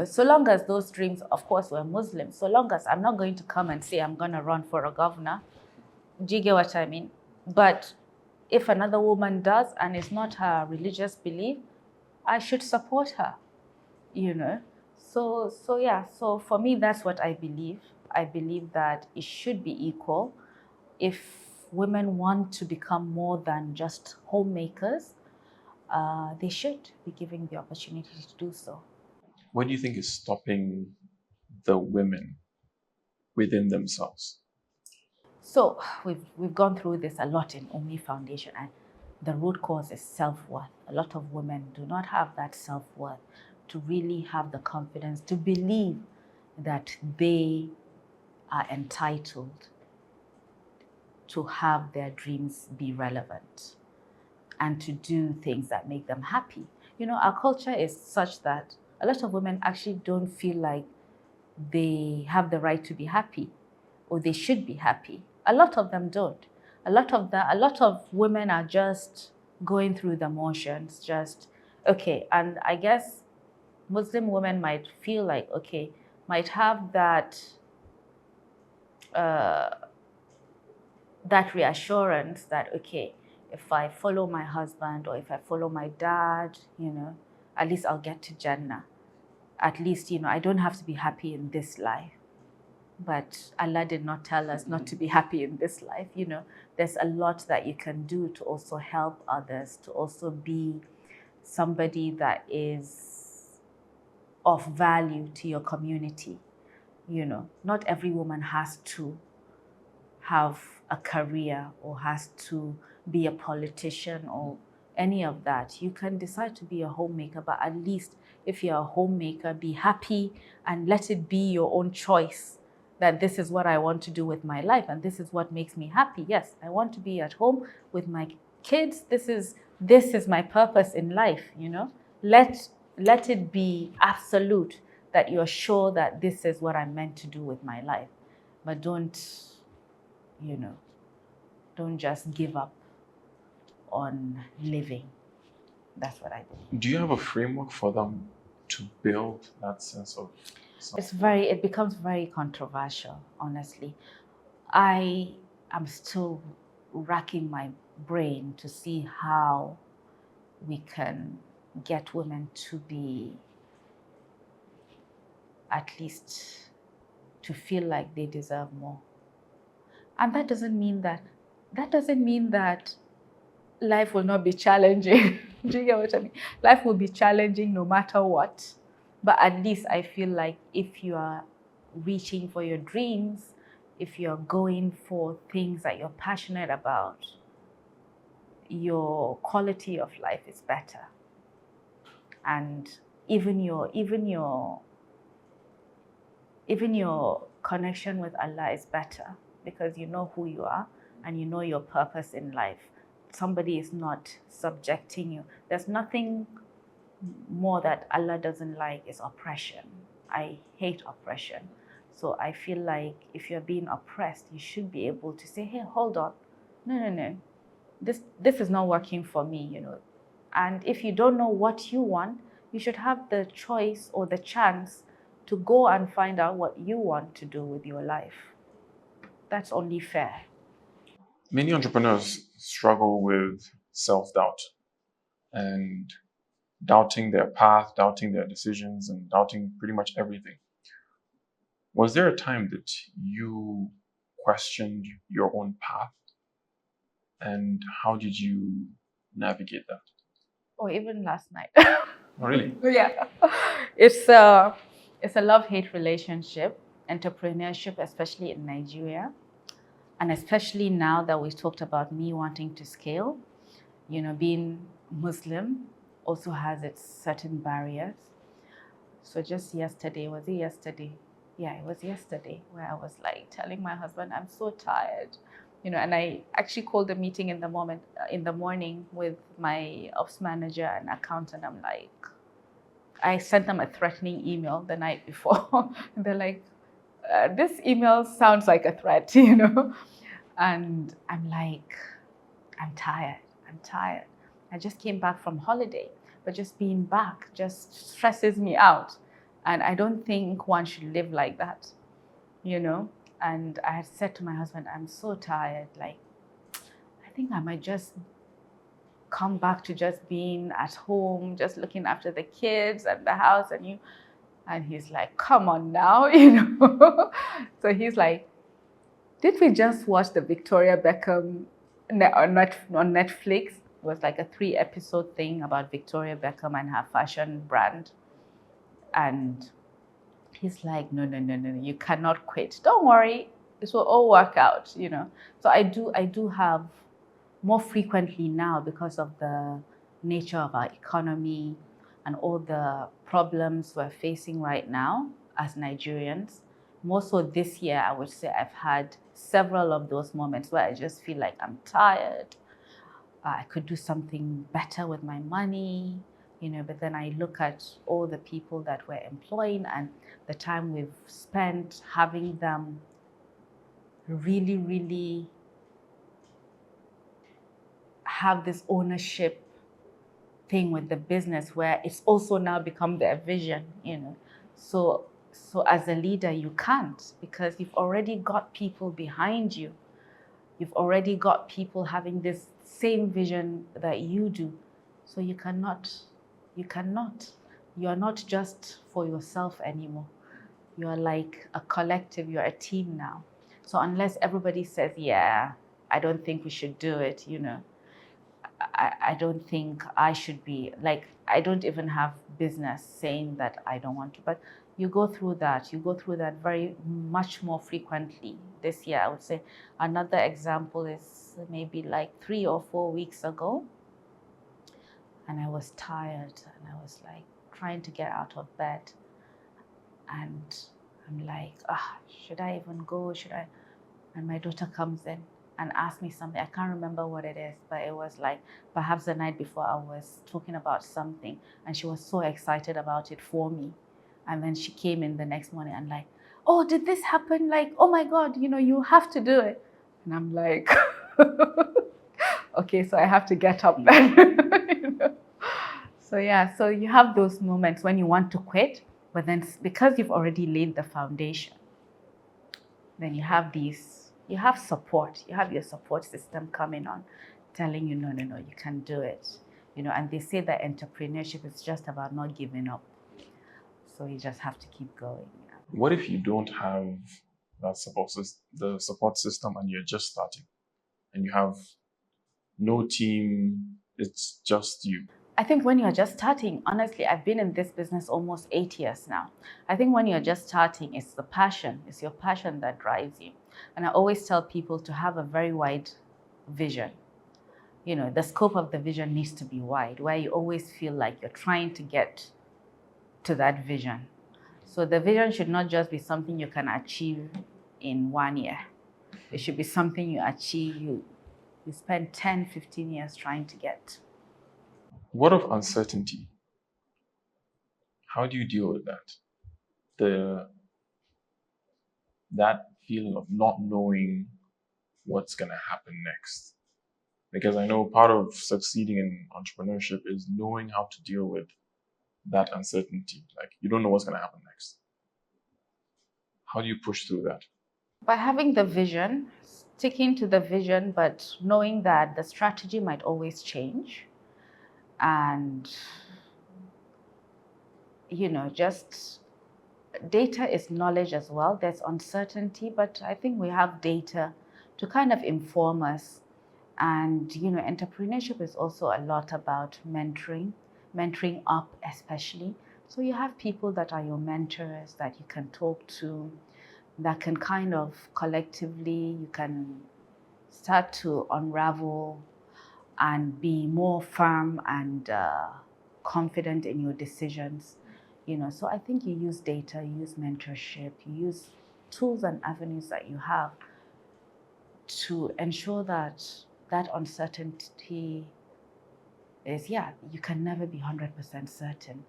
So long as those dreams, of course, we're Muslims, so long as I'm not going to come and say I'm going to run for a governor. Do you get what I mean? But if another woman does and it's not her religious belief, I should support her, So yeah, so for me, that's what I believe. I believe that it should be equal. If women want to become more than just homemakers, they should be given the opportunity to do so. What do you think is stopping the women within themselves? So we've gone through this a lot in Ummi Foundation, and the root cause is self-worth. A lot of women do not have that self-worth to really have the confidence to believe that they are entitled to have their dreams be relevant and to do things that make them happy. Our culture is such that a lot of women actually don't feel like they have the right to be happy or they should be happy. A lot of them don't. A lot of women are just going through the motions, just okay. And I guess Muslim women might feel like, okay, might have uh, that reassurance that, okay, if I follow my husband or if I follow my dad, at least I'll get to Jannah. At least, I don't have to be happy in this life. But Allah did not tell us not to be happy in this life. There's a lot that you can do to also help others, to also be somebody that is of value to your community. Not every woman has to have a career or has to be a politician or any of that. You can decide to be a homemaker, but at least if you're a homemaker, be happy and let it be your own choice that this is what I want to do with my life and this is what makes me happy. Yes, I want to be at home with my kids. This is my purpose in life, Let it be absolute that you're sure that this is what I'm meant to do with my life. But don't just give up on living. That's what I believe. Do you have a framework for them to build that sense of it becomes very controversial, honestly. I am still racking my brain to see how we can get women to be, at least to feel like they deserve more. And that doesn't mean that life will not be challenging. Do you get what I mean? Life will be challenging no matter what. But at least I feel like if you are reaching for your dreams, if you're going for things that you're passionate about, your quality of life is better. And even your connection with Allah is better because you know who you are and you know your purpose in life. Somebody is not subjecting you. There's nothing more that Allah doesn't like is oppression. I hate oppression. So I feel like if you're being oppressed, you should be able to say, hey, hold on. No. This is not working for me, And if you don't know what you want, you should have the choice or the chance to go and find out what you want to do with your life. That's only fair. Many entrepreneurs struggle with self-doubt and doubting their path, doubting their decisions, and doubting pretty much everything. Was there a time that you questioned your own path? And how did you navigate that? Or even last night. Oh, really? Yeah. It's a love-hate relationship, entrepreneurship, especially in Nigeria. And especially now that we talked about me wanting to scale, being Muslim also has its certain barriers. So just yesterday, was it yesterday? Yeah, it was yesterday where I was like telling my husband, I'm so tired, and I actually called a meeting in the morning with my ops manager and accountant. I'm like, I sent them a threatening email the night before. They're like, this email sounds like a threat, And I'm like, I'm tired. I'm tired. I just came back from holiday, but just being back just stresses me out. And I don't think one should live like that, And I had said to my husband, I'm so tired. Like, I think I might just come back to just being at home, just looking after the kids and the house and you. And he's like, come on now, So he's like, did we just watch the Victoria Beckham on Netflix? It was like a 3-episode thing about Victoria Beckham and her fashion brand. And he's like, no, you cannot quit. Don't worry, this will all work out, So I do have more frequently now because of the nature of our economy and all the problems we're facing right now as Nigerians. More so this year, I would say I've had several of those moments where I just feel like I'm tired. I could do something better with my money, but then I look at all the people that we're employing and the time we've spent having them really, really have this ownership thing with the business where it's also now become their vision, So as a leader, you can't, because you've already got people behind you. You've already got people having this same vision that you do. So you cannot. You're not just for yourself anymore. You're like a collective, you're a team now. So unless everybody says, yeah, I don't think we should do it, I don't think I should be, like, I don't even have business saying that I don't want to, but you go through that very much more frequently this year. I would say another example is maybe like 3 or 4 weeks ago, and I was tired and I was like trying to get out of bed, and I'm like, should I even go? And my daughter comes in and asks me something. I can't remember what it is, but it was like perhaps the night before I was talking about something and she was so excited about it for me. And then she came in the next morning and like, oh, did this happen? Like, oh my God, you have to do it. And I'm like, okay, so I have to get up then. So yeah, so you have those moments when you want to quit, but then because you've already laid the foundation, then you have support. You have your support system coming on, telling you, no, you can do it. And they say that entrepreneurship is just about not giving up. So you just have to keep going. What if you don't have that the support system, and you're just starting, and you have no team, it's just you? I think when you're just starting, honestly, I've been in this business almost 8 years now. I think when you're just starting, it's your passion that drives you. And I always tell people to have a very wide vision. The scope of the vision needs to be wide, where you always feel like you're trying to get to that vision. So the vision should not just be something you can achieve in 1 year. It should be something you achieve, you spend 10, 15 years trying to get. What of uncertainty? How do you deal with that? That feeling of not knowing what's going to happen next. Because I know part of succeeding in entrepreneurship is knowing how to deal with that uncertainty. Like, you don't know what's going to happen next. How do you push through that? By having the vision, sticking to the vision, but knowing that the strategy might always change. And, just data is knowledge as well. There's uncertainty, but I think we have data to kind of inform us. And, entrepreneurship is also a lot about mentoring up especially. So you have people that are your mentors that you can talk to, that can kind of collectively, you can start to unravel and be more firm and confident in your decisions. So I think you use data, you use mentorship, you use tools and avenues that you have to ensure that that uncertainty is, yeah, you can never be 100% certain,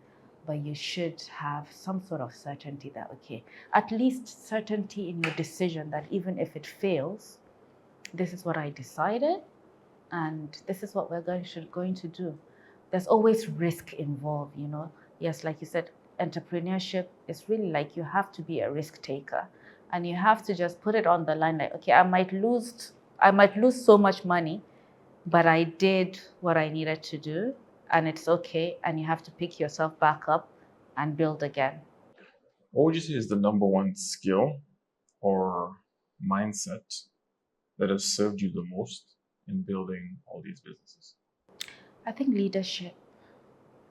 but you should have some sort of certainty that, okay, at least certainty in your decision that even if it fails, this is what I decided and this is what we're going to do. There's always risk involved, Yes, like you said, entrepreneurship is really like you have to be a risk taker and you have to just put it on the line like, okay, I might lose so much money, but I did what I needed to do and it's okay. And you have to pick yourself back up and build again. What would you say is the number one skill or mindset that has served you the most in building all these businesses? I think leadership.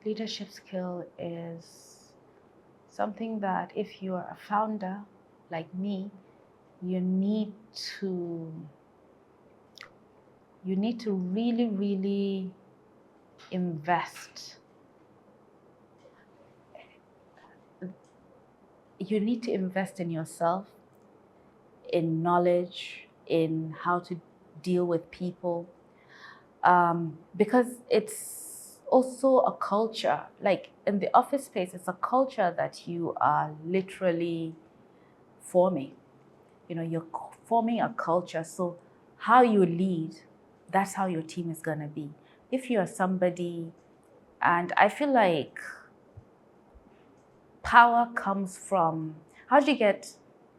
Leadership skill is something that if you are a founder like me, you need to really, really invest. You need to invest in yourself, in knowledge, in how to deal with people, because it's also a culture. Like in the office space, it's a culture that you are literally forming. You're forming a culture. So how you lead, that's how your team is going to be. If you're somebody, and I feel like power comes from, how do you get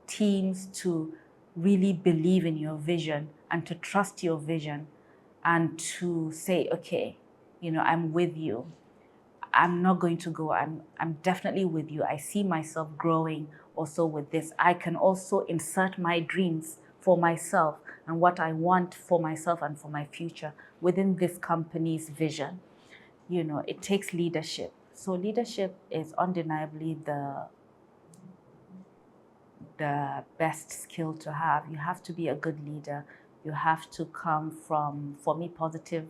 teams to really believe in your vision and to trust your vision and to say, okay, I'm with you. I'm not going to go. I'm definitely with you. I see myself growing also with this. I can also insert my dreams for myself and what I want for myself and for my future within this company's vision. It takes leadership. So leadership is undeniably the best skill to have. You have to be a good leader. You have to come from, for me, positive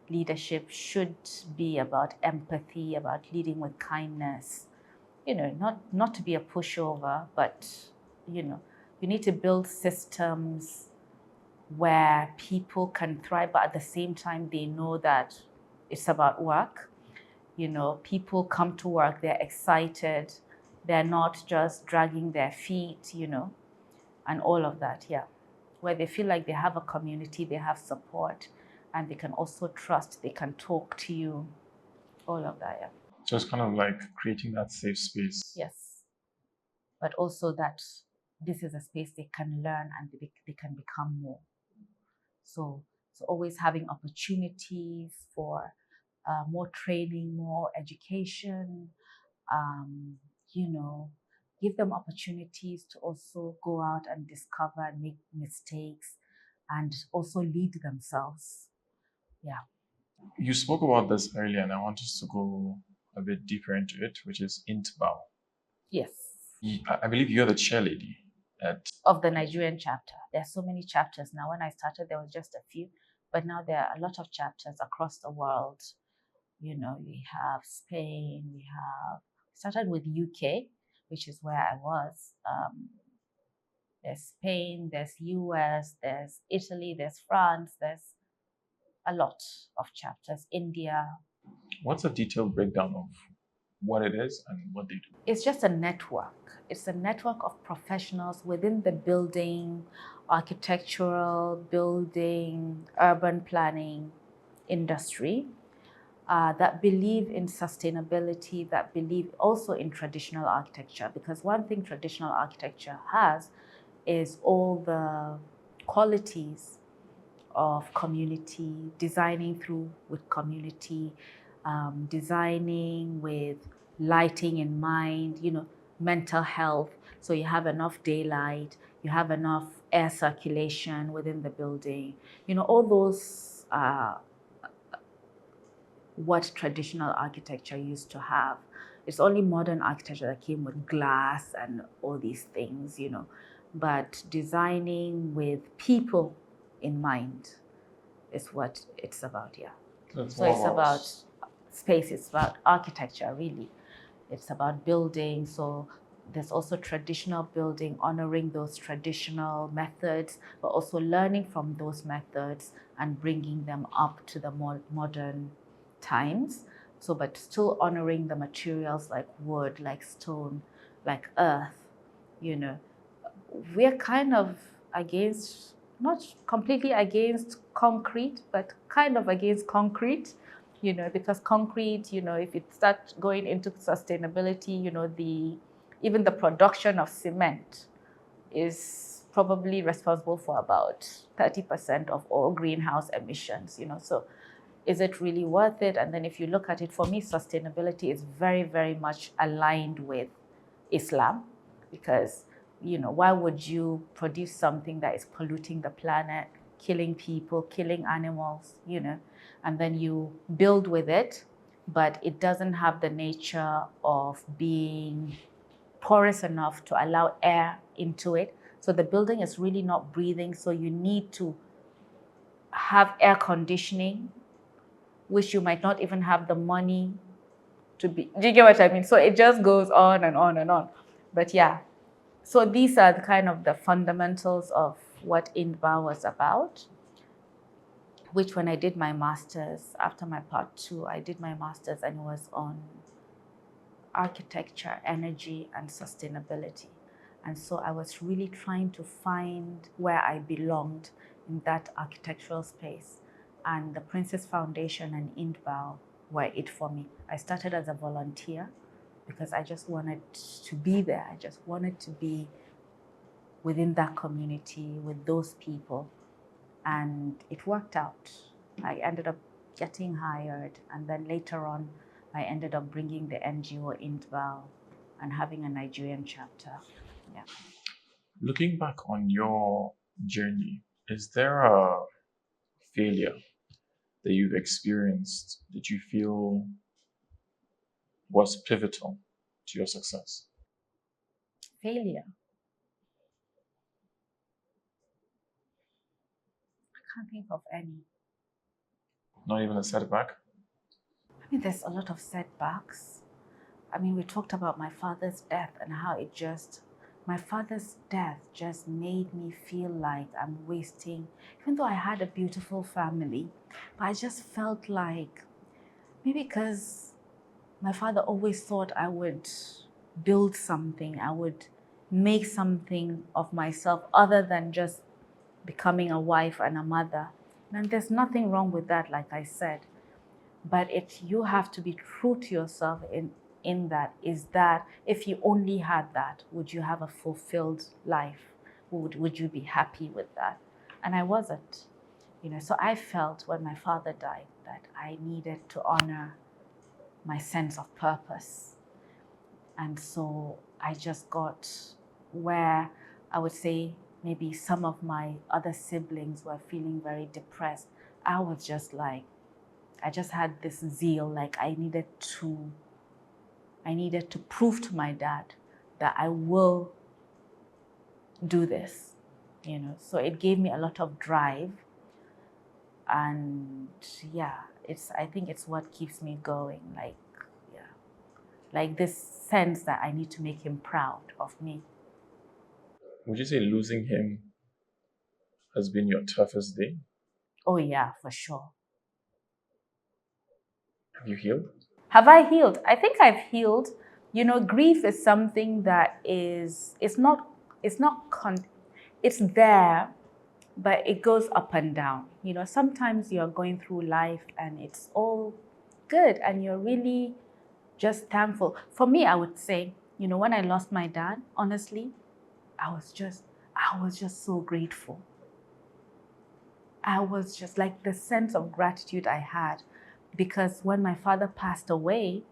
leadership should be about empathy, about leading with kindness. Not to be a pushover, but you need to build systems where people can thrive, but at the same time they know that it's about work. People come to work, they're excited, they're not just dragging their feet, and all of that, yeah. Where they feel like they have a community, they have support, and they can also trust, they can talk to you, all of that, yeah. So it's kind of like creating that safe space. Yes. But also that this is a space they can learn and they can become more. So always having opportunities for more training, more education, um, give them opportunities to also go out and discover and make mistakes and also lead themselves. Yeah. You spoke about this earlier, and I want us to go a bit deeper into it, which is Intbao. Yes. I believe you're the chair lady at. Of the Nigerian chapter. There are so many chapters now. When I started, there was just a few, but now there are a lot of chapters across the world. We have Spain, we have started with UK, which is where I was. There's Spain, there's US, there's Italy, there's France, there's a lot of chapters, India. What's a detailed breakdown of what it is and what they do? It's just a network. It's a network of professionals within the building, architectural, building, urban planning industry that believe in sustainability, that believe also in traditional architecture. Because one thing traditional architecture has is all the qualities of community, designing through with community, designing with lighting in mind, mental health. So you have enough daylight, you have enough air circulation within the building. All those what traditional architecture used to have. It's only modern architecture that came with glass and all these things, But designing with people in mind is what it's about, yeah. That's So it's about space, it's about architecture, really. It's about building. So there's also traditional building, honoring those traditional methods, but also learning from those methods and bringing them up to the more modern times. So, but still honoring the materials like wood, like stone, like earth, you know. We're kind of against, not completely against concrete, but kind of against concrete, you know, because concrete, you know, if it starts going into sustainability, you know, even the production of cement is probably responsible for about 30% of all greenhouse emissions, you know. So is it really worth it? And then if you look at it, for me, sustainability is very, very much aligned with Islam, because, you know, why would you produce something that is polluting the planet, killing people, killing animals, you know, and then you build with it, but it doesn't have the nature of being porous enough to allow air into it. So the building is really not breathing. So you need to have air conditioning, which you might not even have the money to be. Do you get what I mean? So it just goes on and on and on. But yeah, so these are the kind of the fundamentals of what INDBA was about, which when I did my master's, after my part 2, I did my master's and it was on architecture, energy, and sustainability. And so I was really trying to find where I belonged in that architectural space. And the Princess Foundation and INDBA were it for me. I started as a volunteer because I just wanted to be there. I just wanted to be within that community with those people. And it worked out. I ended up getting hired. And then later on, I ended up bringing the NGO INDBA and having a Nigerian chapter. Yeah. Looking back on your journey, is there a failure that you've experienced that you feel was pivotal to your success? Failure. I can't think of any. Not even a setback? I mean, there's a lot of setbacks. I mean, we talked about my father's death and how my father's death just made me feel like I'm wasting, even though I had a beautiful family, but I just felt like maybe because my father always thought I would build something, I would make something of myself other than just becoming a wife and a mother. And there's nothing wrong with that, like I said. But you have to be true to yourself in that, is that if you only had that, would you have a fulfilled life? Would you be happy with that? And I wasn't. You know, so I felt when my father died that I needed to honor my sense of purpose. And so I just got where I would say maybe some of my other siblings were feeling very depressed. I was just like, I just had this zeal, like I needed to prove to my dad that I will do this, you know. So it gave me a lot of drive. And yeah, I think it's what keeps me going, like this sense that I need to make him proud of me. Would you say losing him has been your toughest day? Oh yeah, for sure. Have you healed? Have I healed? I think I've healed. You know, grief is something that it's there, but it goes up and down. You know, sometimes you're going through life and it's all good and you're really just thankful. For me, I would say, you know, when I lost my dad, honestly, I was just so grateful. I was just like the sense of gratitude I had, because when my father passed away,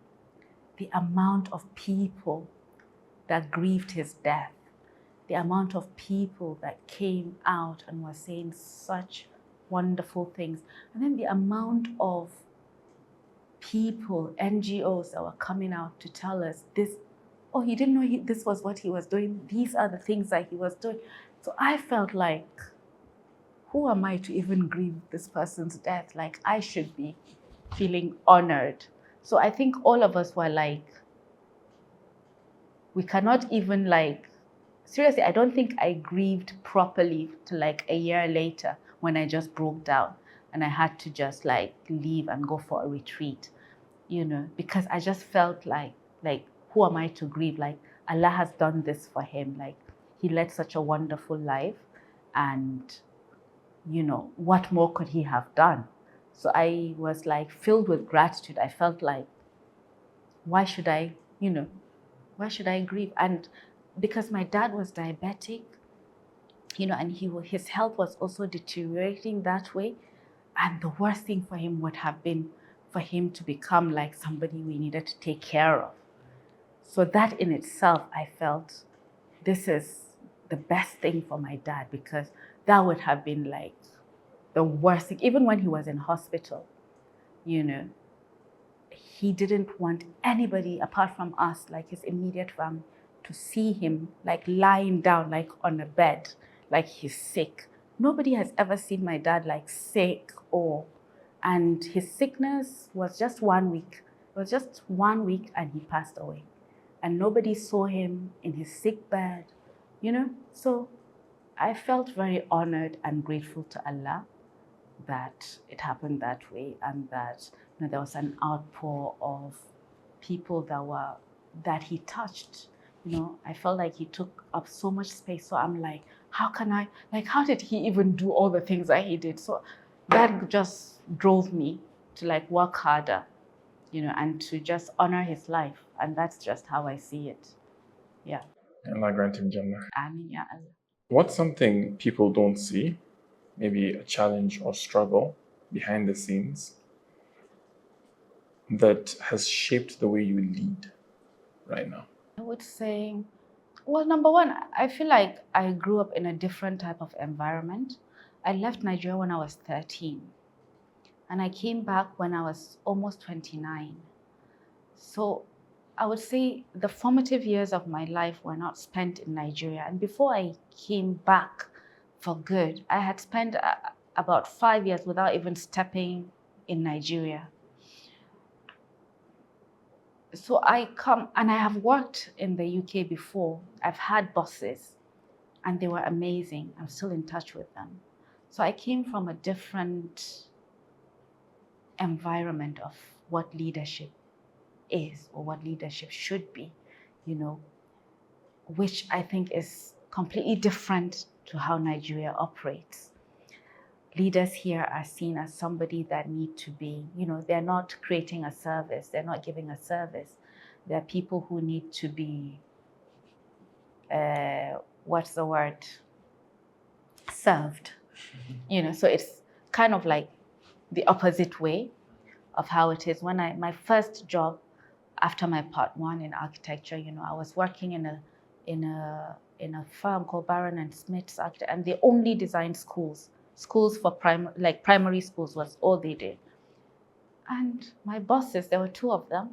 the amount of people that grieved his death, the amount of people that came out and were saying such wonderful things, and then the amount of people, NGOs that were coming out to tell us this, oh, he didn't know this was what he was doing. These are the things that he was doing. So I felt like, who am I to even grieve this person's death? Like, I should be feeling honored. So I think all of us were like, we cannot even like, seriously, I don't think I grieved properly till like a year later when I just broke down and I had to just like leave and go for a retreat, you know, because I just felt like who am I to grieve? Like, Allah has done this for him. Like, he led such a wonderful life, and you know, what more could he have done? So I was like filled with gratitude. I felt like, why should I, you know, why should I grieve? And because my dad was diabetic, you know, and his health was also deteriorating that way. And the worst thing for him would have been for him to become like somebody we needed to take care of. So that in itself, I felt this is the best thing for my dad, because that would have been like the worst thing. Even when he was in hospital, you know, he didn't want anybody apart from us, like his immediate family, to see him like lying down, like on a bed, like he's sick. Nobody has ever seen my dad like sick, and his sickness was just 1 week. It was just 1 week and he passed away. And nobody saw him in his sick bed, you know? So I felt very honored and grateful to Allah that it happened that way, and that, you know, there was an outpour of people that he touched. You know, I felt like he took up so much space. So I'm like, how did he even do all the things that he did? So that just drove me to like work harder, you know, and to just honor his life. And that's just how I see it. Yeah. Allah grant him Jannah. Amin, ya Allah. What's something people don't see, maybe a challenge or struggle behind the scenes, that has shaped the way you lead right now? I would say, well, number one, I feel like I grew up in a different type of environment. I left Nigeria when I was 13, and I came back when I was almost 29. So I would say the formative years of my life were not spent in Nigeria. And before I came back for good, I had spent about 5 years without even stepping in Nigeria. So I come, and I have worked in the UK before. I've had bosses, and they were amazing. I'm still in touch with them. So I came from a different environment of what leadership is, or what leadership should be, you know, which I think is completely different to how Nigeria operates. Leaders here are seen as somebody that need to be, you know, they're not creating a service, they're not giving a service. They're people who need to be, served. You know, so it's kind of like the opposite way of how it is. When my first job after my part one in architecture, you know, I was working in a firm called Barron and Smith's Architect, and they only designed schools for primary schools was all they did. And my bosses, there were two of them.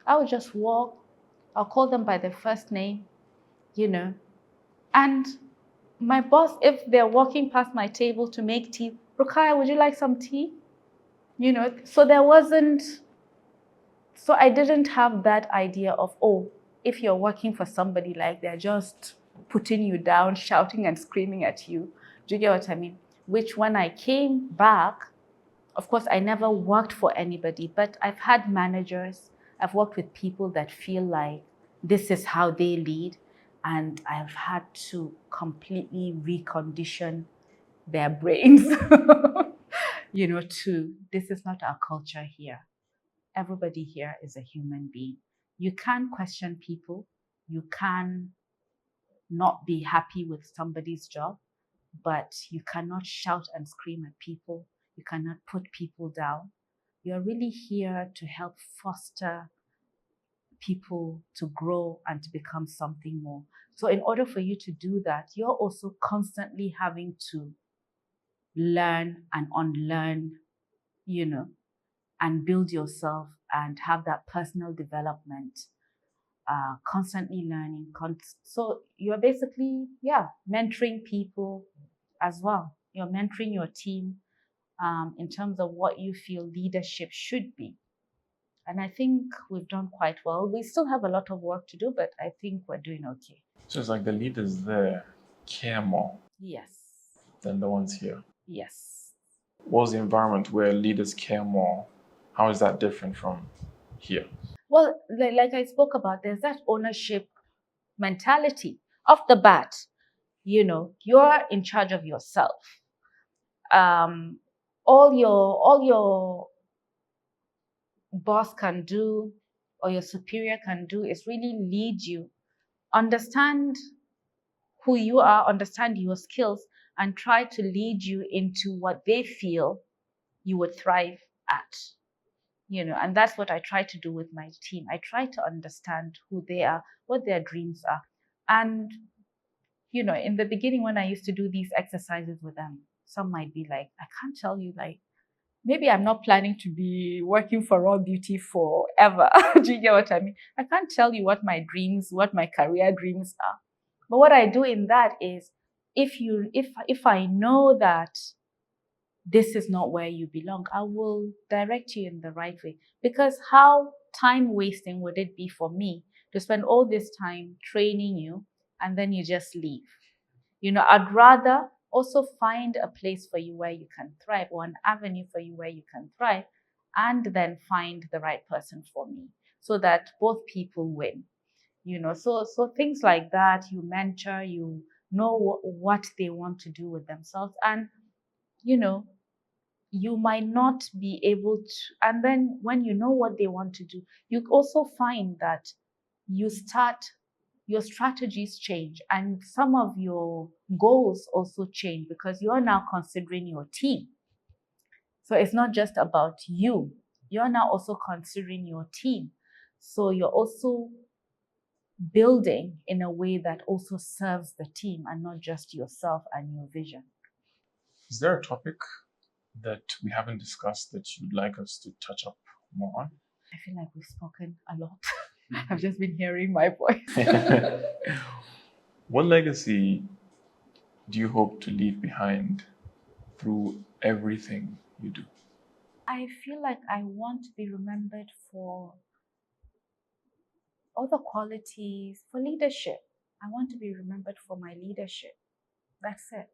I would just walk, I'll call them by their first name, you know, and my boss, if they're walking past my table to make tea, Ruqayya, would you like some tea? You know, so I didn't have that idea of, oh, if you're working for somebody, like they're just putting you down, shouting and screaming at you. Do you get what I mean? Which when I came back, of course, I never worked for anybody, but I've had managers, I've worked with people that feel like this is how they lead, and I've had to completely recondition their brains, you know, to this is not our culture here. Everybody here is a human being. You can question people. You can not be happy with somebody's job, but you cannot shout and scream at people. You cannot put people down. You're really here to help foster people to grow and to become something more. So in order for you to do that, you're also constantly having to learn and unlearn, you know, and build yourself and have that personal development, constantly learning. So you're basically, mentoring people as well. You're mentoring your team in terms of what you feel leadership should be. And I think we've done quite well. We still have a lot of work to do, but I think we're doing okay. So it's like the leaders there care more Yes. than the ones here. Yes. What's the environment where leaders care more? How is that different from here? Well, like I spoke about, there's that ownership mentality off the bat. You're in charge of yourself. All your boss can do or your superior can do is really lead you, understand who you are, understand your skills, and try to lead you into what they feel you would thrive at. And that's what I try to do with my team. I try to understand who they are, what their dreams are. And in the beginning when I used to do these exercises with them, some might be like, I can't tell you, like, maybe I'm not planning to be working for R.A.W Beauty forever. Do you get what I mean? I can't tell you what my dreams, what my career dreams are. But what I do in that is, if I know that this is not where you belong, I will direct you in the right way. Because how time wasting would it be for me to spend all this time training you and then you just leave? I'd rather also find a place for you where you can thrive, or an avenue for you where you can thrive, and then find the right person for me so that both people win. So things like that, you mentor, you know what they want to do with themselves, and you might not be able to, and then when you know what they want to do, you also find that your strategies change and some of your goals also change because you are now considering your team. So it's not just about you. You're now also considering your team. So you're also building in a way that also serves the team and not just yourself and your vision. Is there a topic that we haven't discussed that you'd like us to touch up more on? I feel like we've spoken a lot. I've just been hearing my voice. What legacy do you hope to leave behind through everything you do? I feel like I want to be remembered for all the qualities, for leadership. I want to be remembered for my leadership. That's it.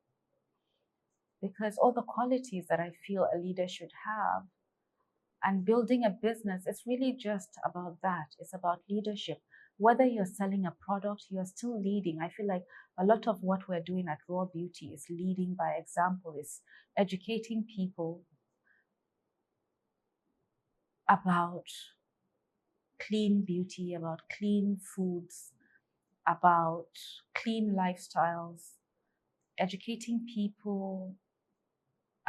Because all the qualities that I feel a leader should have, and building a business, it's really just about that. It's about leadership. Whether you're selling a product, you're still leading. I feel like a lot of what we're doing at R.A.W Beauty is leading by example, is educating people about clean beauty, about clean foods, about clean lifestyles, educating people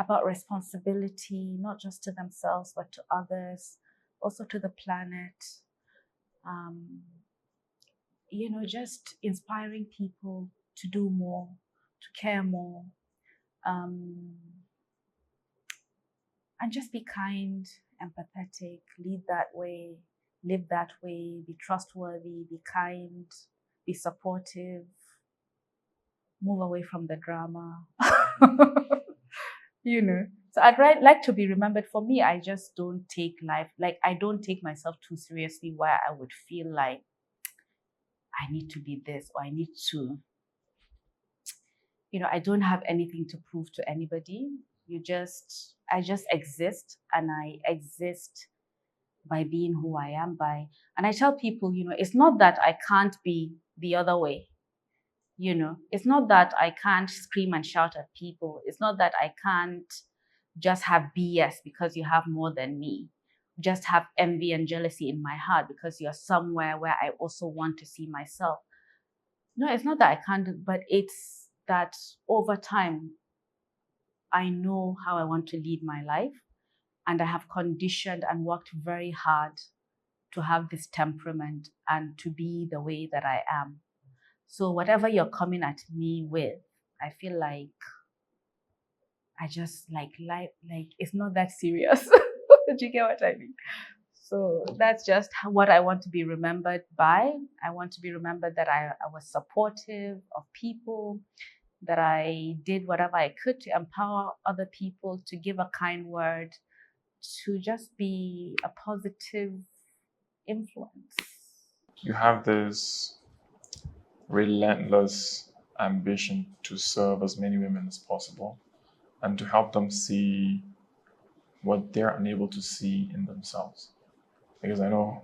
about responsibility, not just to themselves, but to others, also to the planet. Just inspiring people to do more, to care more, and just be kind, empathetic, lead that way, live that way, be trustworthy, be kind, be supportive, move away from the drama. So I'd like to be remembered. For me, I just don't take life, like I don't take myself too seriously where I would feel like I need to be this or I need to, I don't have anything to prove to anybody. I just exist, and I exist by being who I am and I tell people, it's not that I can't be the other way. It's not that I can't scream and shout at people. It's not that I can't just have BS because you have more than me. Just have envy and jealousy in my heart because you're somewhere where I also want to see myself. No, it's not that I can't, but it's that over time, I know how I want to lead my life. And I have conditioned and worked very hard to have this temperament and to be the way that I am. So whatever you're coming at me with, I feel like I just like it's not that serious. Do you get what I mean? So that's just what I want to be remembered by. I want to be remembered that I was supportive of people, that I did whatever I could to empower other people, to give a kind word, to just be a positive influence. You have this relentless ambition to serve as many women as possible and to help them see what they're unable to see in themselves. Because I know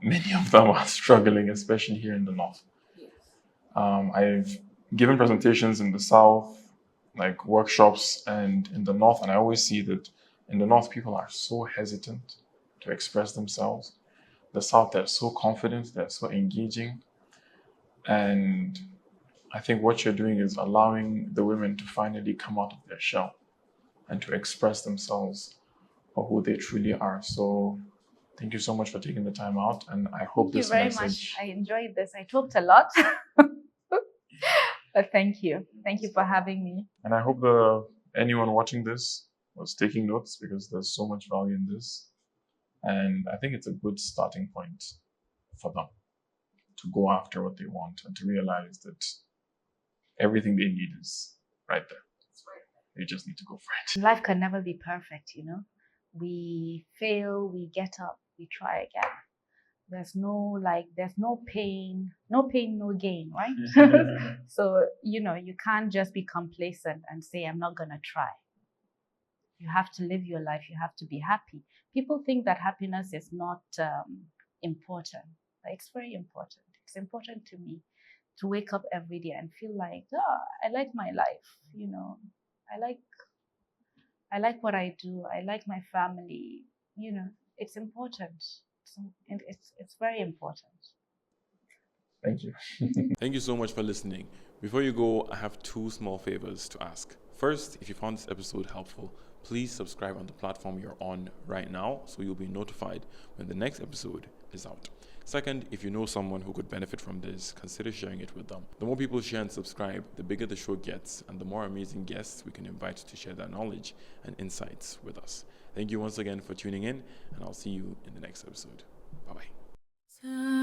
many of them are struggling, especially here in the North. I've given presentations in the South, like workshops, and in the North, and I always see that in the North, people are so hesitant to express themselves. The South, they're so confident, they're so engaging. And I think what you're doing is allowing the women to finally come out of their shell and to express themselves for who they truly are. So thank you so much for taking the time out. And I hope this message... Thank you very much. I enjoyed this. I talked a lot. But thank you. Thank you for having me. And I hope anyone watching this was taking notes, because there's so much value in this. And I think it's a good starting point for them to go after what they want and to realize that everything they need is right there. They just need to go for it. Life can never be perfect, you know. We fail, we get up, we try again. There's no pain, no gain, right? So, you know, you can't just be complacent and say, I'm not going to try. You have to live your life. You have to be happy. People think that happiness is not important, but it's very important. It's important to me to wake up every day and feel like, oh, I like my life. You know, I like what I do. I like my family. You know, it's important. It's very important. Thank you. Thank you so much for listening. Before you go, I have two small favors to ask. First, if you found this episode helpful, please subscribe on the platform you're on right now so you'll be notified when the next episode is out. Second, if you know someone who could benefit from this, consider sharing it with them. The more people share and subscribe, the bigger the show gets and the more amazing guests we can invite to share their knowledge and insights with us. Thank you once again for tuning in, and I'll see you in the next episode. Bye-bye.